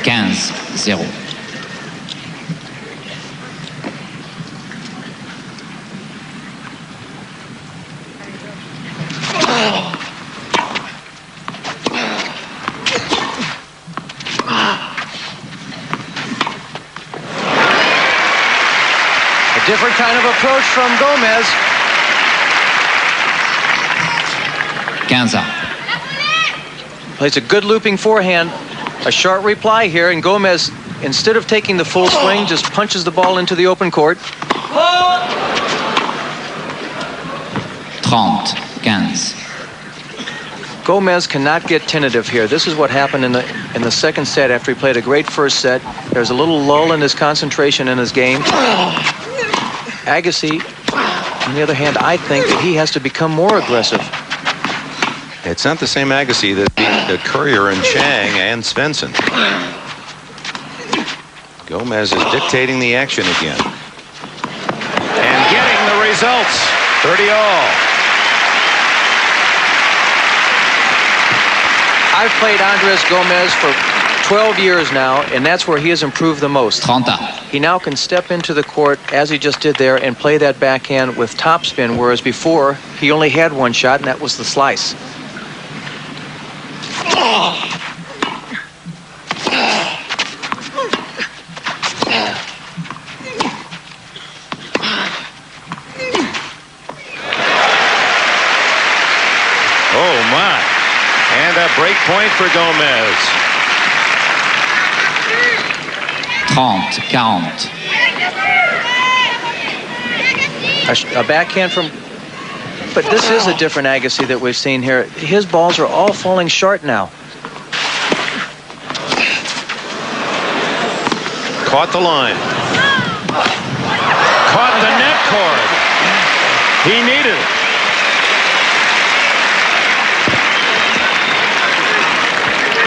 15-0. Different kind of approach from Gomez. 15. Plays a good looping forehand. A sharp reply here, and Gomez, instead of taking the full swing, just punches the ball into the open court. 30-15. Gomez cannot get tentative here. This is what happened in the second set after he played a great first set. There's a little lull in his concentration in his game. Agassi, on the other hand, I think that he has to become more aggressive. It's not the same Agassi that beat Courier and Chang and Svensson. Gomez is dictating the action again. And getting the results. 30-all. I've played Andres Gomez for 12 years now, and that's where he has improved the most. 30. He now can step into the court, as he just did there, and play that backhand with topspin, whereas before, he only had one shot, and that was the slice. Oh, my. And a break point for Gomez. 30-40. A backhand from... But this is a different Agassi that we've seen here. His balls are all falling short now. Caught the line. Caught the net cord. He needed it.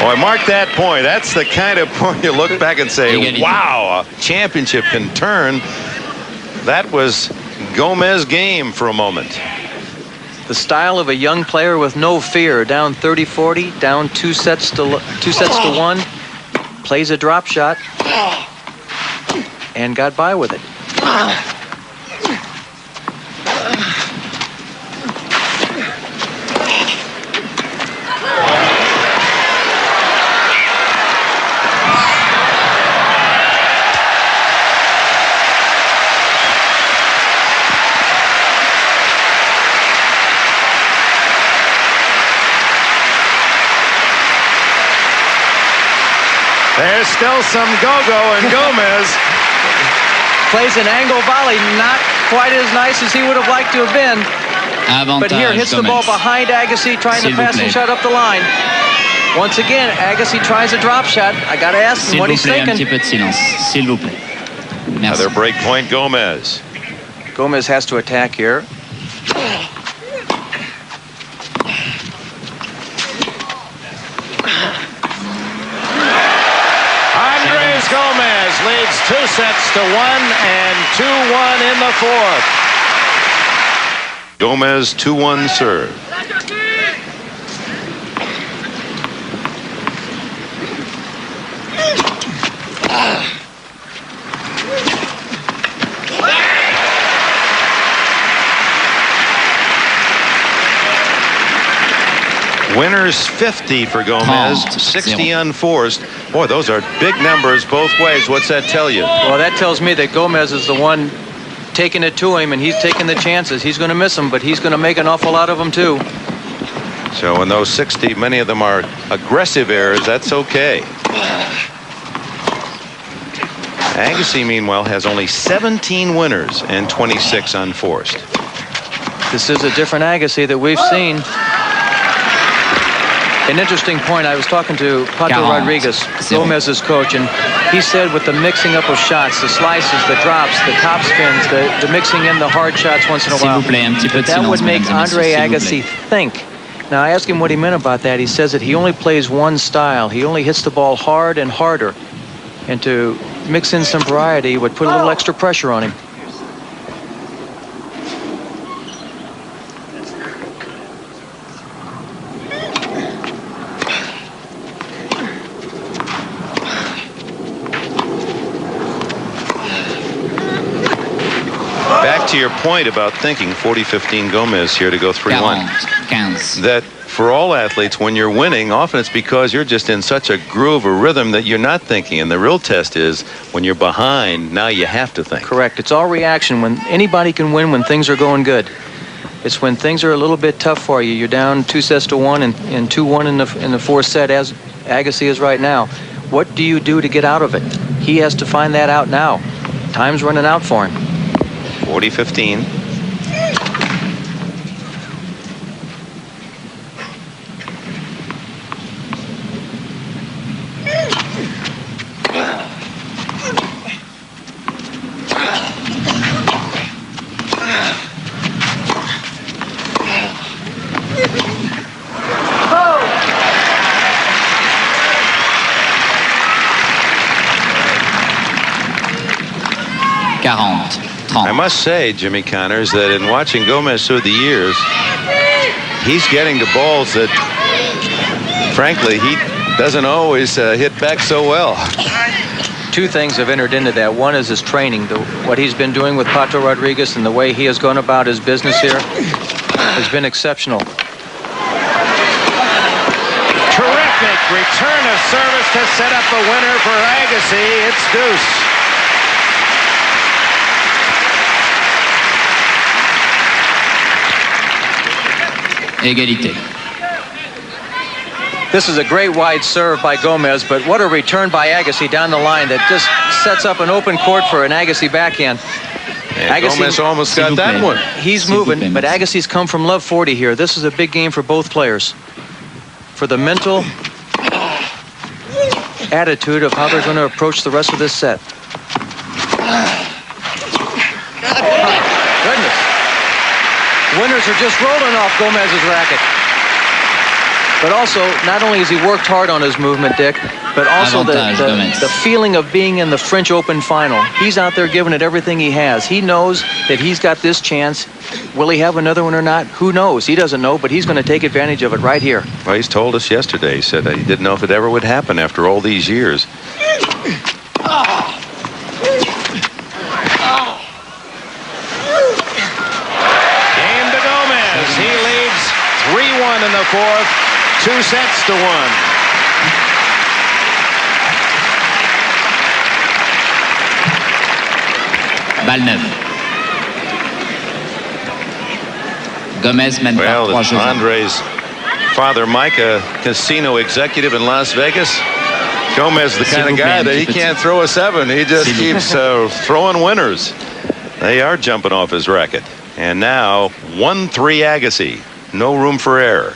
Boy, mark that point. That's the kind of point you look back and say, wow, a championship can turn. That was Gomez's game for a moment. The style of a young player with no fear. Down 30-40, down two sets to one. Plays a drop shot and got by with it. There's still some go-go in Gomez. Plays an angle volley, not quite as nice as he would have liked to have been. Avantage But here hits the ball behind Agassi, trying to pass the shot up the line. Once again, Agassi tries a drop shot. I got to ask him what he's thinking. Un petit peu de silence, s'il vous plaît. Merci. Another break point, Gomez. Gomez has to attack here. Gomez leads 2 sets to 1 and 2-1 in the fourth. Gomez 2-1 serve. Winners 50 for Gomez, 60 unforced. Boy, those are big numbers both ways. What's that tell you? Well, that tells me that Gomez is the one taking it to him, and he's taking the chances. He's going to miss them, but he's going to make an awful lot of them too. So in those 60, many of them are aggressive errors. That's okay. Agassi, meanwhile, has only 17 winners and 26 unforced. This is a different Agassi that we've seen. An interesting point, I was talking to Pato Rodriguez, Gomez's coach, and he said with the mixing up of shots, the slices, the drops, the top spins, the mixing in the hard shots once in a while, that would make Andre Agassi think. Now, I asked him what he meant about that. He says that he only plays one style. He only hits the ball hard and harder. And to mix in some variety would put a little extra pressure on him. to your point about thinking 40-15 Gomez here to go 3-1. 40-15. That for all athletes, when you're winning, often it's because you're just in such a groove or rhythm that you're not thinking. And the real test is when you're behind, now you have to think. Correct. It's all reaction. When anybody can win when things are going good. It's when things are a little bit tough for you. You're down 2-1 and 2-1 in the fourth set, as Agassi is right now. What do you do to get out of it? He has to find that out now. Time's running out for him. 40-15. I must say, Jimmy Connors, that in watching Gomez through the years, he's getting to balls that, frankly, he doesn't always hit back so well. Two things have entered into that. One is his training. What he's been doing with Pato Rodriguez and the way he has gone about his business here has been exceptional. Terrific return of service to set up a winner for Agassi. It's deuce. Égalité. This is a great wide serve by Gomez, but what a return by Agassi down the line that just sets up an open court for an Agassi backhand. And Gomez almost got that one. He's moving, but Agassi's come from love 40 here. This is a big game for both players. For the mental attitude of how they're going to approach the rest of this set. Goodness. Winners are just rolling off Gomez's racket. But also, not only has he worked hard on his movement, Dick, but also the feeling of being in the French Open final. He's out there giving it everything he has. He knows that he's got this chance. Will he have another one or not? Who knows? He doesn't know, but he's going to take advantage of it right here. Well, he's told us yesterday. He said he didn't know if it ever would happen after all these years. He leads 3-1 in the fourth, 2-1. Balle neuve. Gomez mène par 3 jeux. Andre's father, Mike, a casino executive in Las Vegas. Gomez, the kind of guy that he can't throw a 7. He just keeps throwing winners. They are jumping off his racket. And now 1-3 Agassi. No room for error.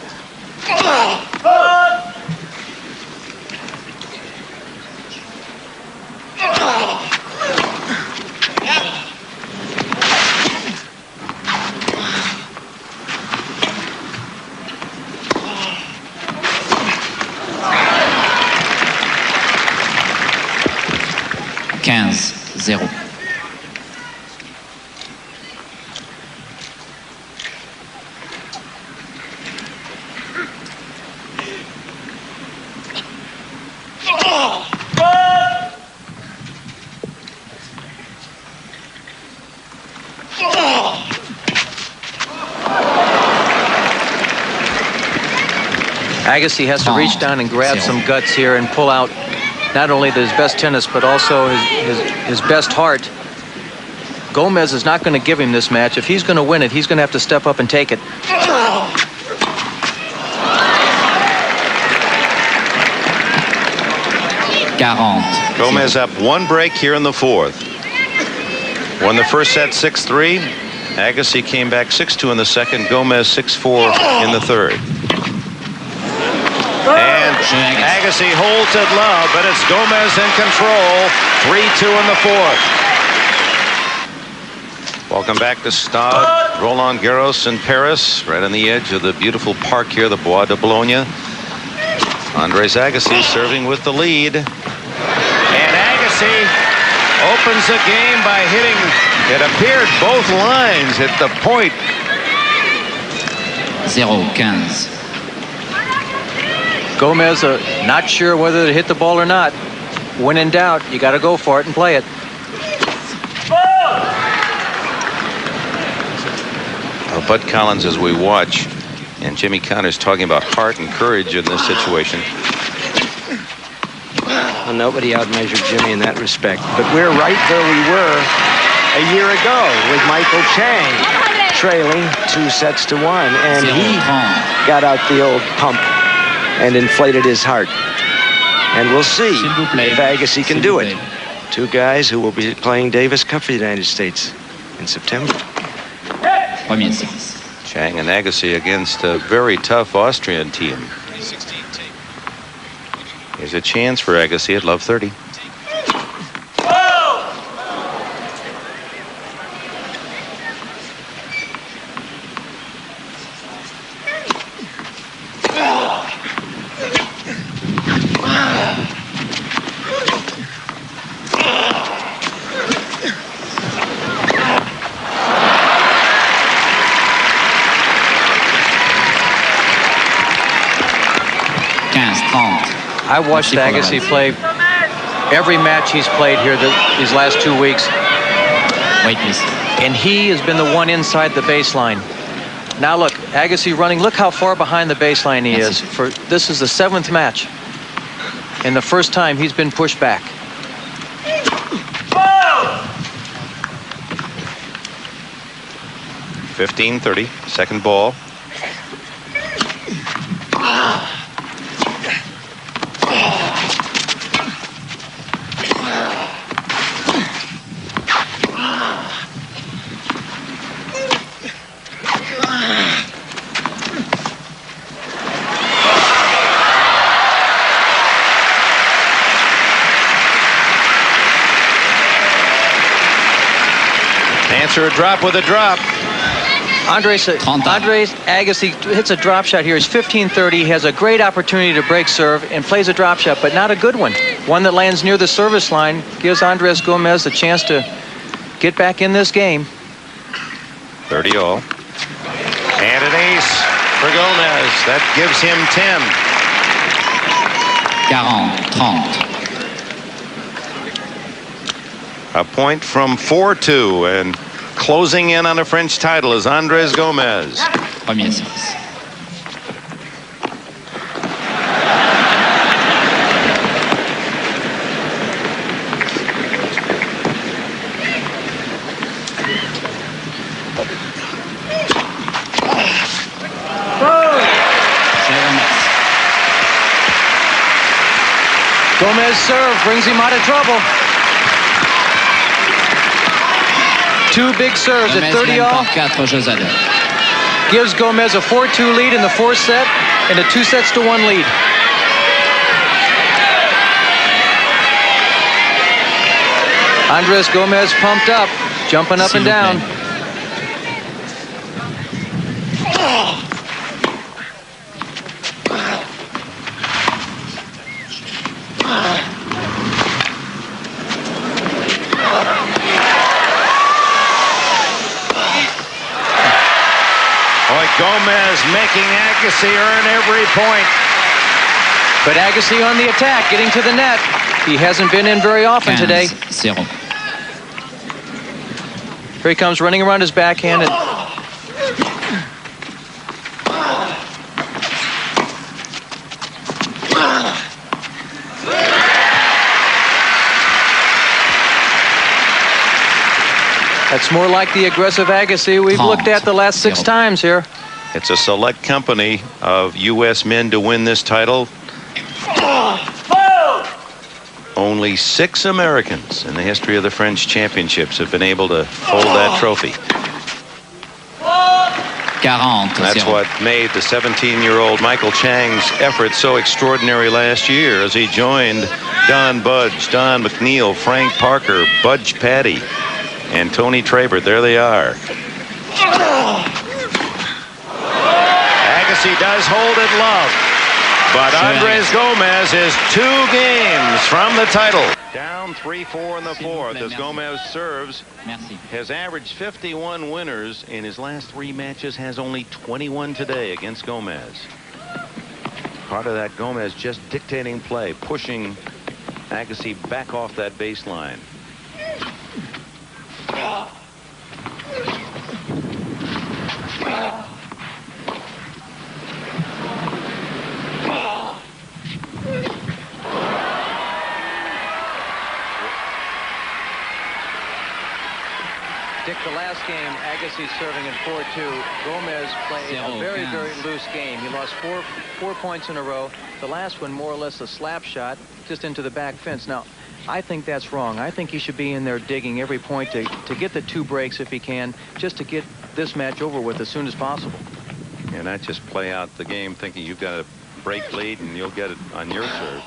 Zéro. Agassi has to reach down and grab some guts here and pull out not only his best tennis, but also his best heart. Gomez is not going to give him this match. If he's going to win it, he's going to have to step up and take it. Gomez up 1 break here in the fourth. Won the first set 6-3. Agassi came back 6-2 in the second. Gomez 6-4 in the third. And Agassi holds it low, but it's Gomez in control. 3-2 in the fourth. Welcome back to Stade Roland Garros in Paris, right on the edge of the beautiful park here, the Bois de Boulogne. Andre Agassi serving with the lead. And Agassi opens the game by hitting, it appeared both lines hit the point. 0-15. Gomez not sure whether to hit the ball or not. When in doubt, you got to go for it and play it. Bud Collins, as we watch, and Jimmy Connors talking about heart and courage in this situation. Well, nobody outmeasured Jimmy in that respect. But we're right where we were a year ago with Michael Chang trailing 2-1, and he got out the old pump and inflated his heart. And we'll see if Agassi can do it. Two guys who will be playing Davis Cup for the United States in September. Chang and Agassi against a very tough Austrian team. Here's a chance for Agassi at love 30. I watched Agassi play every match he's played here these last 2 weeks. Wait, please. And he has been the one inside the baseline. Now look, Agassi running. Look how far behind the baseline he is. This is the 7th match. And the first time he's been pushed back. 15-30, second ball. Answer a drop with a drop. Andre Agassi hits a drop shot here. He's 15-30. He has a great opportunity to break serve and plays a drop shot, but not a good one. One that lands near the service line gives Andres Gomez a chance to get back in this game. 30 all. And an ace for Gomez. That gives him 10. 40, 30. A point from 4-2, and closing in on a French title is Andres Gomez. Premier service. Gomez serve brings him out of trouble. Two big serves at 30 all. Gives Gomez a 4-2 lead in the 4th set and a 2-1 lead. Andres Gomez pumped up, jumping up and down. Gomez making Agassi earn every point. But Agassi on the attack, getting to the net. He hasn't been in very often today. 0. Here he comes running around his backhand. That's more like the aggressive Agassi we've looked at the last 6 times here. It's a select company of U.S. men to win this title. Only 6 Americans in the history of the French championships have been able to hold that trophy. 40, That's what made the 17-year-old Michael Chang's effort so extraordinary last year as he joined Don Budge, Don McNeil, Frank Parker, Budge Patty, and Tony Trabert. There they are. Agassi does hold it love, but Andres Gomez is 2 games from the title. Down 3-4 in the 4th as Gomez serves. Has averaged 51 winners in his last 3 matches, has only 21 today against Gomez. Part of that, Gomez just dictating play, pushing Agassi back off that baseline. Dick, the last game, Agassi serving at 4-2. Gomez played a very, very loose game. He lost four points in a row. The last one, more or less a slap shot, just into the back fence. Now, I think that's wrong. I think he should be in there digging every point to get the 2 breaks if he can, just to get this match over with as soon as possible. And not just play out the game thinking you've got a break lead and you'll get it on your serve.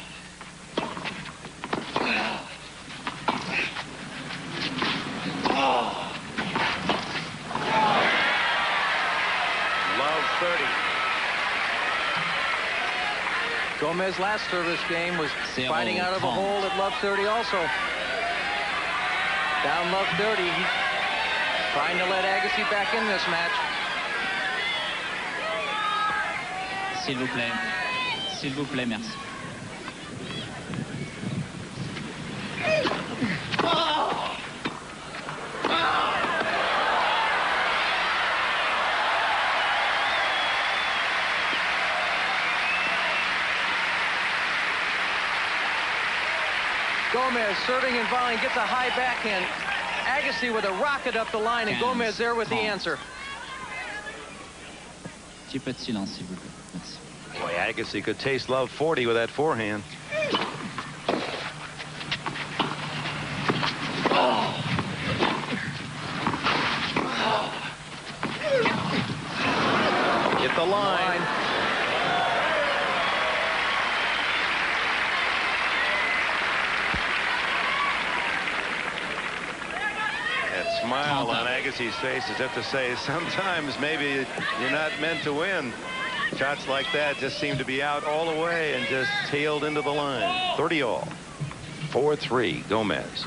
Love 30. Gomez last service game was fighting out of a hole at love 30 also. Down love 30. Trying to let Agassi back in this match. S'il vous plaît. S'il vous plaît, merci. Gomez serving and volleying, gets a high backhand. Agassi with a rocket up the line, and Gomez there with the answer. Petit peu de silence, s'il vous plaît. Merci. Boy, Agassi could taste love 40 with that forehand. Get the line. That smile on Agassi's face as if to say, sometimes maybe you're not meant to win. Shots like that just seem to be out all the way and just tailed into the line. 30 all. 4-3, Gomez.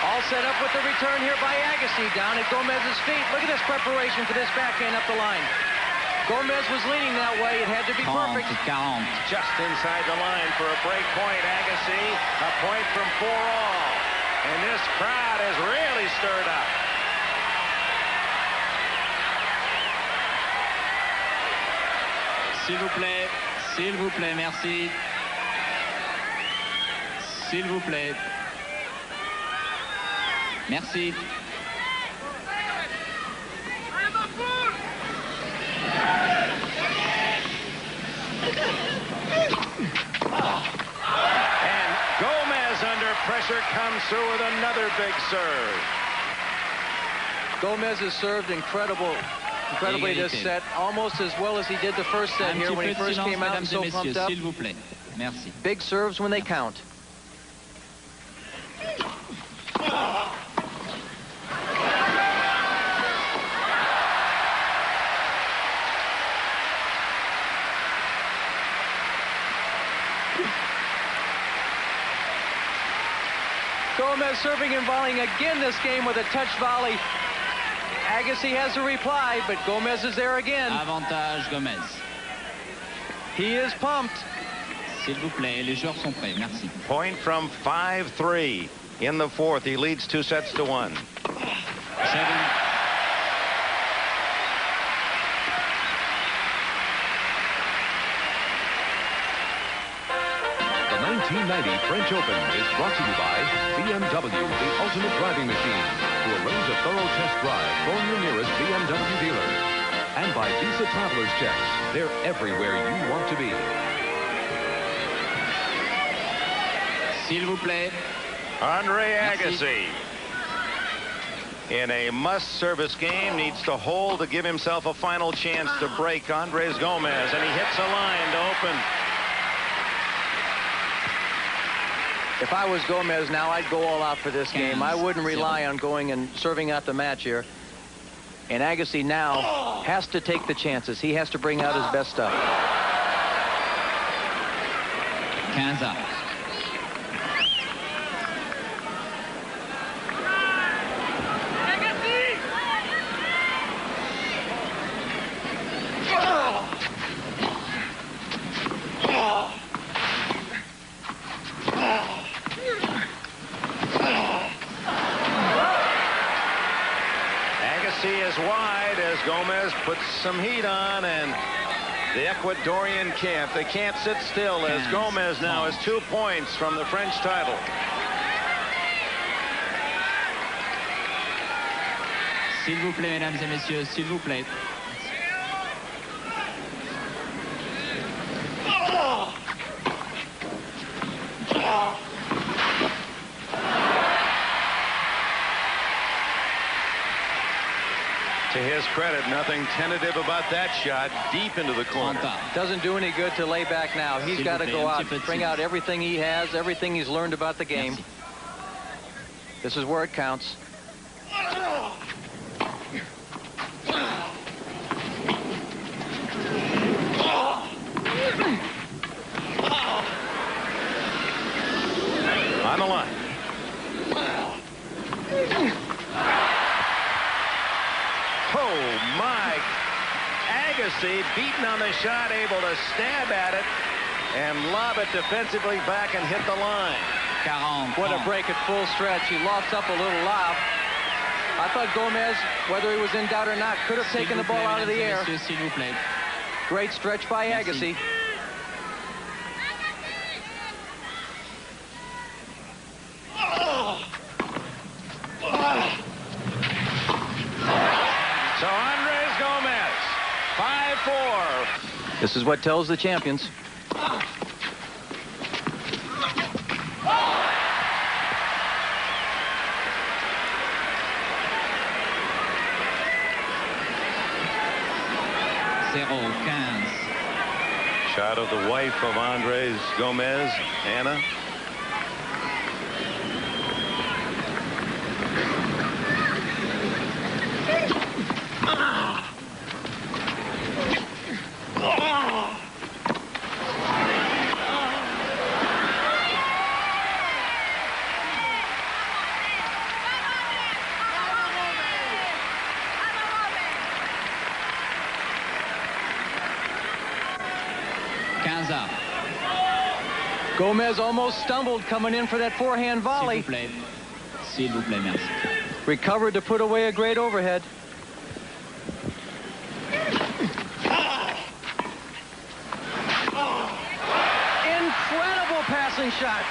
All set up with the return here by Agassi down at Gomez's feet. Look at this preparation for this backhand up the line. Gomez was leaning that way. It had to be perfect. 40. Just inside the line for a break point, Agassi. A point from 4 all. And this crowd is really stirred up. S'il vous plaît, merci. S'il vous plaît. Merci. And Gomez under pressure comes through with another big serve. Gomez has served incredibly this set, almost as well as he did the first set here when he first came out and so pumped up. S'il vous plaît. Merci. Big serves when they count. Gomez serving and volleying again this game with a touch volley. Agassi has to reply, but Gomez is there again. Avantage Gomez. He is pumped. S'il vous plaît, les joueurs sont prêts. Merci. Point from 5-3 in the fourth. He leads 2-1. 7. The 1990 French Open is brought to you by BMW, the ultimate driving machine. To arrange a thorough test drive, phone your nearest BMW dealer. And by Visa Traveler's Checks. They're everywhere you want to be. S'il vous plaît. Andre Agassi, in a must-service game, needs to hold to give himself a final chance to break Andres Gomez, and he hits a line to open. If I was Gomez now, I'd go all out for this game. I wouldn't rely on going and serving out the match here. And Agassi now has to take the chances. He has to bring out his best stuff. 15. goes wide as Gomez puts some heat on, and the Ecuadorian camp, they can't sit still as Gomez now has 2 points from the French title. S'il vous plaît, mesdames et messieurs, s'il vous plaît. To his credit, nothing tentative about that shot, deep into the corner. Doesn't do any good to lay back now. He's got to go out, bring out everything he has, everything he's learned about the game. This is where it counts. On the line. Oh, my. Agassi beaten on the shot, able to stab at it and lob it defensively back and hit the line. 40. What a break at full stretch. He lofts up a little lob. I thought Gomez, whether he was in doubt or not, could have taken the ball out of the air. Great stretch by Agassi. So Andres Gomez, 5-4. This is what tells the champions. Shot of the wife of Andres Gomez, Anna. Gomez almost stumbled coming in for that forehand volley. S'il vous plaît, merci. Recovered to put away a great overhead. Incredible passing shot.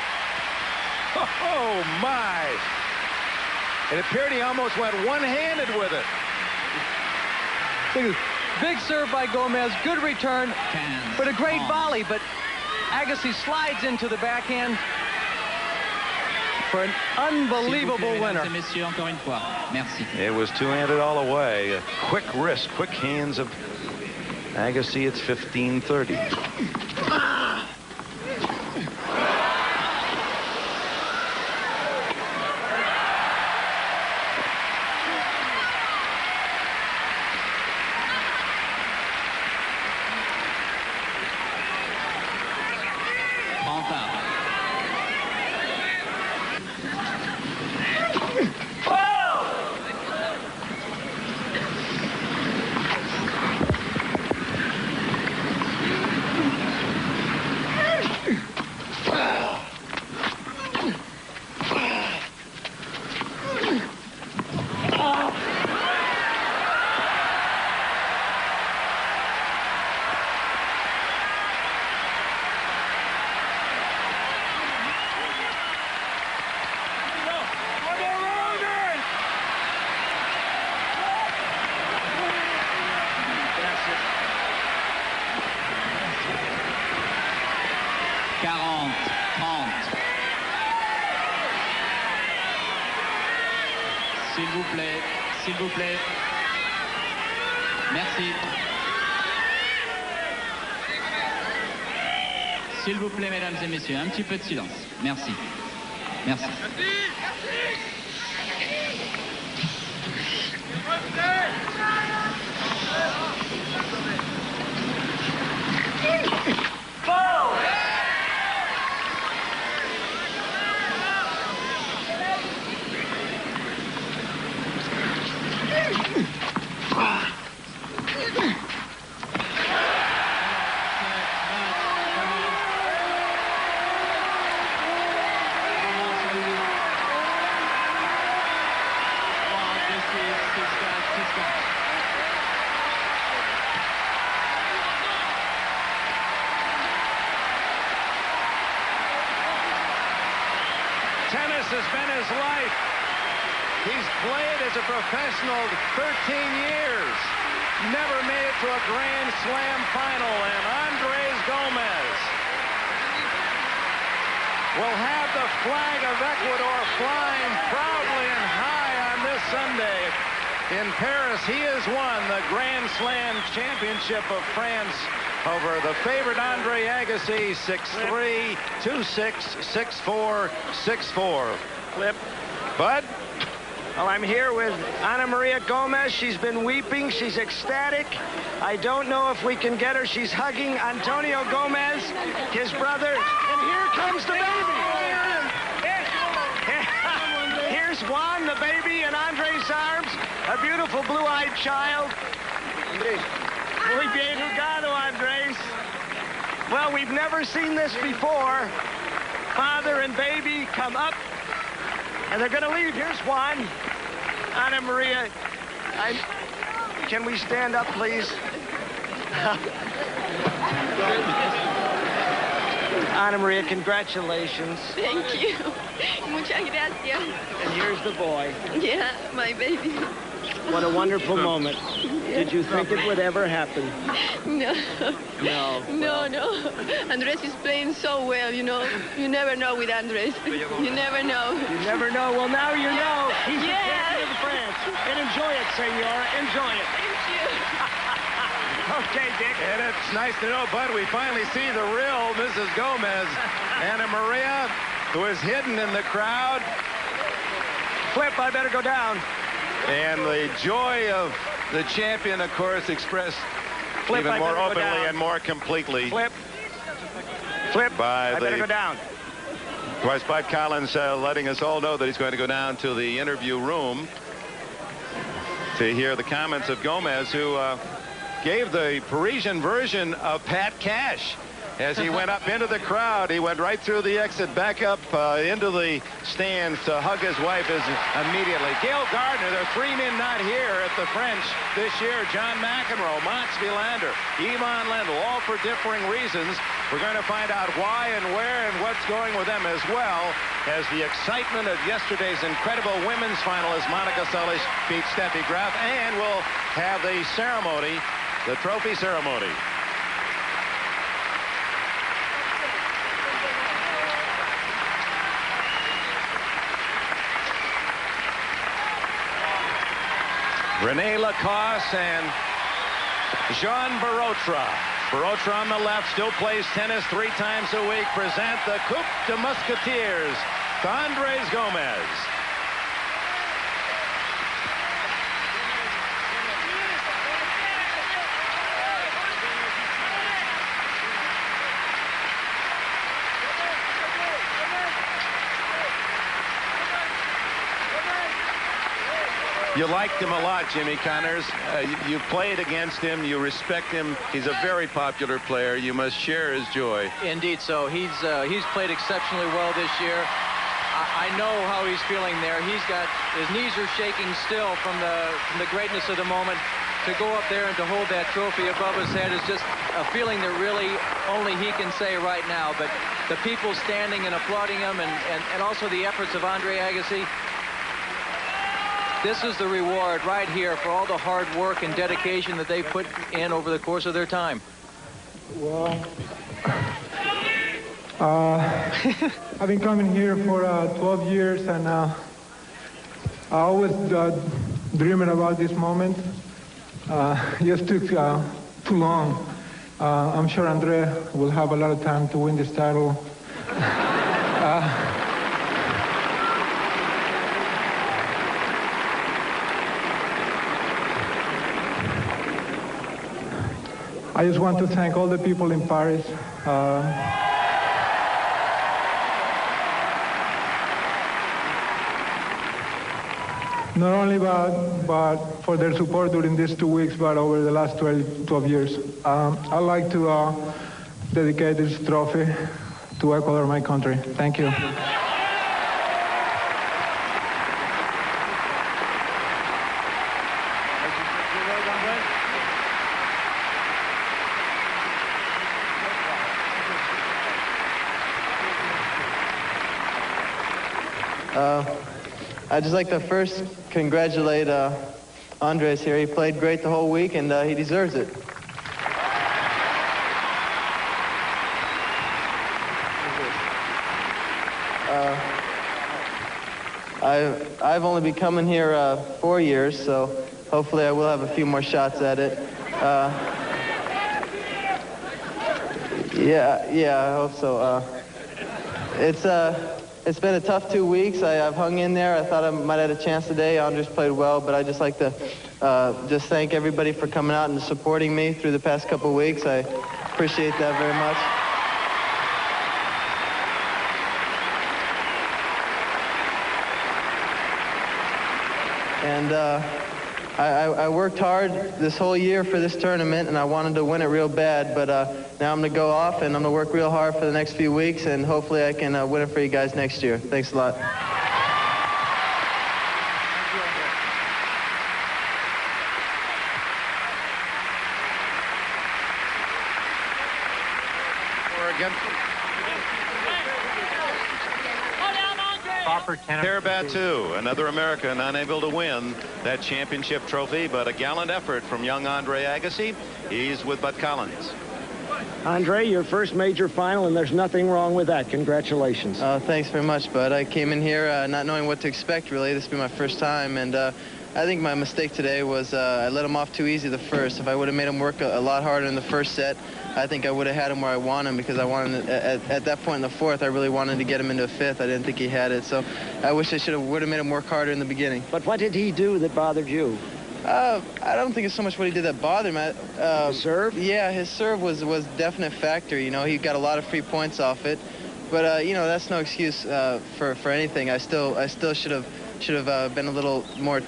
Oh, my. It appeared he almost went one-handed with it. Big serve by Gomez. Good return. But a great volley. But Agassi slides into the backhand for an unbelievable winner. Messieurs, encore une fois. Merci. It was two-handed all the way. A quick wrist, quick hands of Agassi. It's 15-30. S'il vous plaît. Merci. S'il vous plaît, mesdames et messieurs, un petit peu de silence. Merci. Merci. tennis has been his life. He's played as a professional 13 years. Never made it to a Grand Slam final. And Andres Gomez will have the flag of Ecuador flying proudly and high on this Sunday. In Paris, he has won the Grand Slam Championship of France over the favorite Andre Agassi, 6-3, 2-6, 6-4, 6-4. Flip. Bud? Well, I'm here with Ana Maria Gomez. She's been weeping. She's ecstatic. I don't know if we can get her. She's hugging Antonio Gomez, his brother. And here comes the baby. Here's Juan, the baby, in Andre's arms. A beautiful blue-eyed child. Muy bien jugado, Andres. Well, we've never seen this before. Father and baby come up, and they're going to leave. Here's Juan. Ana Maria, can we stand up, please? Ana Maria, congratulations. Thank you. Muchas gracias. And here's the boy. Yeah, my baby. What a wonderful moment. Yeah. Did you think it would ever happen? No. No. No. Andres is playing so well, you know. You never know with Andres. You never know. You never know. Well, now you know. He's the champion of France. And enjoy it, senora. Enjoy it. Thank you. Okay, Dick. And it's nice to know, Bud, we finally see the real Mrs. Gomez. Ana Maria, who is hidden in the crowd. Flip, I better go down. And the joy of the champion, of course, expressed Flip, even I more better go openly down. and more completely. Flip, by I better go down. Of course, Bud Collins letting us all know that he's going to go down to the interview room to hear the comments of Gomez, who gave the Parisian version of Pat Cash. As he went up into the crowd, he went right through the exit, back up into the stands to hug his wife immediately. Gail Gardner, there are 3 men not here at the French this year. John McEnroe, Mats Wilander, Ivan Lendl, all for differing reasons. We're going to find out why and where and what's going with them, as well as the excitement of yesterday's incredible women's final as Monica Seles beat Steffi Graf. And we'll have the ceremony, the trophy ceremony. Rene Lacoste and Jean Barotra. Barotra on the left, still plays tennis 3 times a week. Present the Coupe de Musketeers to Andres Gomez. You liked him a lot, Jimmy Connors. You played against him. You respect him. He's a very popular player. You must share his joy. Indeed so. He's played exceptionally well this year. I know how he's feeling there. His knees are shaking still from the greatness of the moment. To go up there and to hold that trophy above his head is just a feeling that really only he can say right now. But the people standing and applauding him, and also the efforts of Andre Agassi, this is the reward right here for all the hard work and dedication that they put in over the course of their time. Well, I've been coming here for 12 years, and I always dreaming about this moment. Just took too long. I'm sure Andre will have a lot of time to win this title. I just want to thank all the people in Paris. Not only but for their support during these 2 weeks, but over the last 12 years. I'd like to dedicate this trophy to Ecuador, my country. Thank you. I'd just like to first congratulate Andres here. He played great the whole week, and he deserves it. I've only been coming here 4 years, so hopefully I will have a few more shots at it. Yeah, I hope so. It's been a tough 2 weeks. I've hung in there. I thought I might have had a chance today. Andres played well, but I'd just like to just thank everybody for coming out and supporting me through the past couple of weeks. I appreciate that very much. And I worked hard this whole year for this tournament, and I wanted to win it real bad, but now I'm going to go off, and I'm going to work real hard for the next few weeks, and hopefully I can win it for you guys next year. Thanks a lot. Pierre Batu, another American unable to win that championship trophy, but a gallant effort from young Andre Agassi. He's with Bud Collins. Andre, your first major final, and there's nothing wrong with that. Congratulations. Thanks very much, Bud. I came in here not knowing what to expect, really. This will be my first time, and I think my mistake today was I let him off too easy the first. If I would have made him work a lot harder in the first set, I think I would have had him where I want him, because I wanted at that point in the fourth, I really wanted to get him into a fifth. I didn't think he had it, so I wish I would have made him work harder in the beginning. But what did he do that bothered you? I don't think it's so much what he did that bothered me. His serve? Yeah, his serve was definite factor. You know, he got a lot of free points off it, but you know, that's no excuse for anything. I still should have been a little more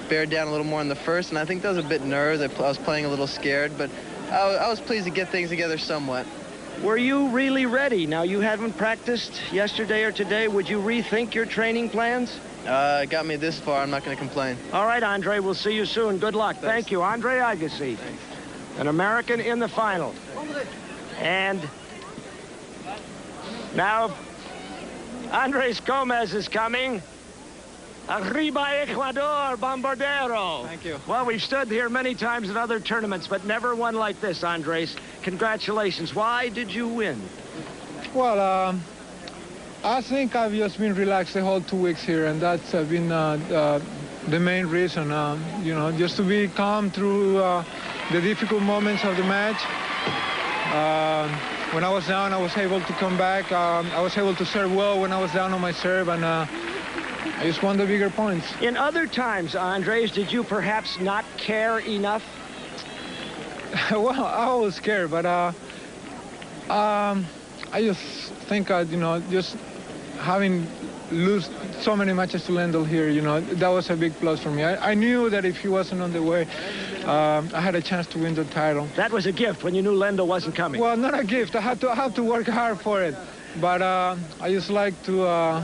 bared down a little more in the first, and I think that was a bit nerves. I was playing a little scared, but I was pleased to get things together somewhat. Were you really ready? Now, you haven't practiced yesterday or today. Would you rethink your training plans? It got me this far. I'm not going to complain. All right, Andre, we'll see you soon. Good luck. Thanks. Thank you. Andre Agassi, an American in the final. And now, Andres Gomez is coming. Arriba Ecuador, Bombardero. Thank you. Well, we've stood here many times in other tournaments, but never one like this, Andres. Congratulations. Why did you win? Well, I think I've just been relaxed the whole 2 weeks here, and that's been the main reason. You know, just to be calm through the difficult moments of the match. When I was down, I was able to come back. I was able to serve well when I was down on my serve, and I just won the bigger points. In other times, Andres, did you perhaps not care enough? Well, I always care, but I just think, you know, just having lose so many matches to Lendl here, you know, that was a big plus for me. I knew that if he wasn't on the way, I had a chance to win the title. That was a gift when you knew Lendl wasn't coming. Well, not a gift. I had to work hard for it. But I just like to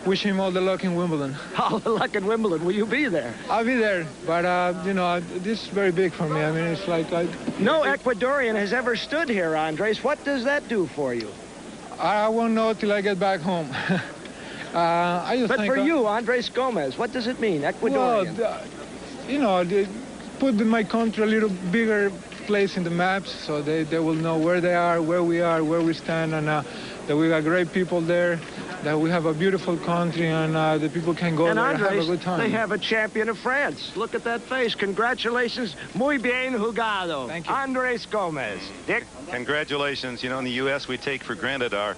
wish him all the luck in Wimbledon. All the luck in Wimbledon. Will you be there? I'll be there. But, you know, this is very big for me. I mean, it's like... No Ecuadorian has ever stood here, Andres. What does that do for you? I won't know till I get back home. I just but think... for you, Andres Gomez, what does it mean, Ecuadorian? Well, you know, they put my country a little bigger place in the maps, so they will know where they are, where we stand, and that we got great people there, that we have a beautiful country, and the people can go there and have a good time. They have a champion of France. Look at that face. Congratulations. Muy bien jugado. Thank you. Andres Gomez. Dick? Congratulations. You know, in the U.S., we take for granted our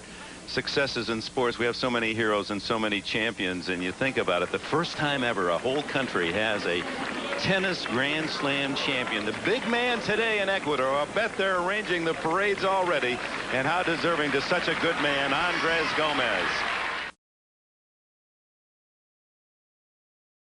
successes in sports. We have so many heroes and so many champions, and you think about it, the first time ever a whole country has a tennis Grand Slam champion. The big man today in Ecuador. I bet they're arranging the parades already, and how deserving to such a good man, Andres Gomez.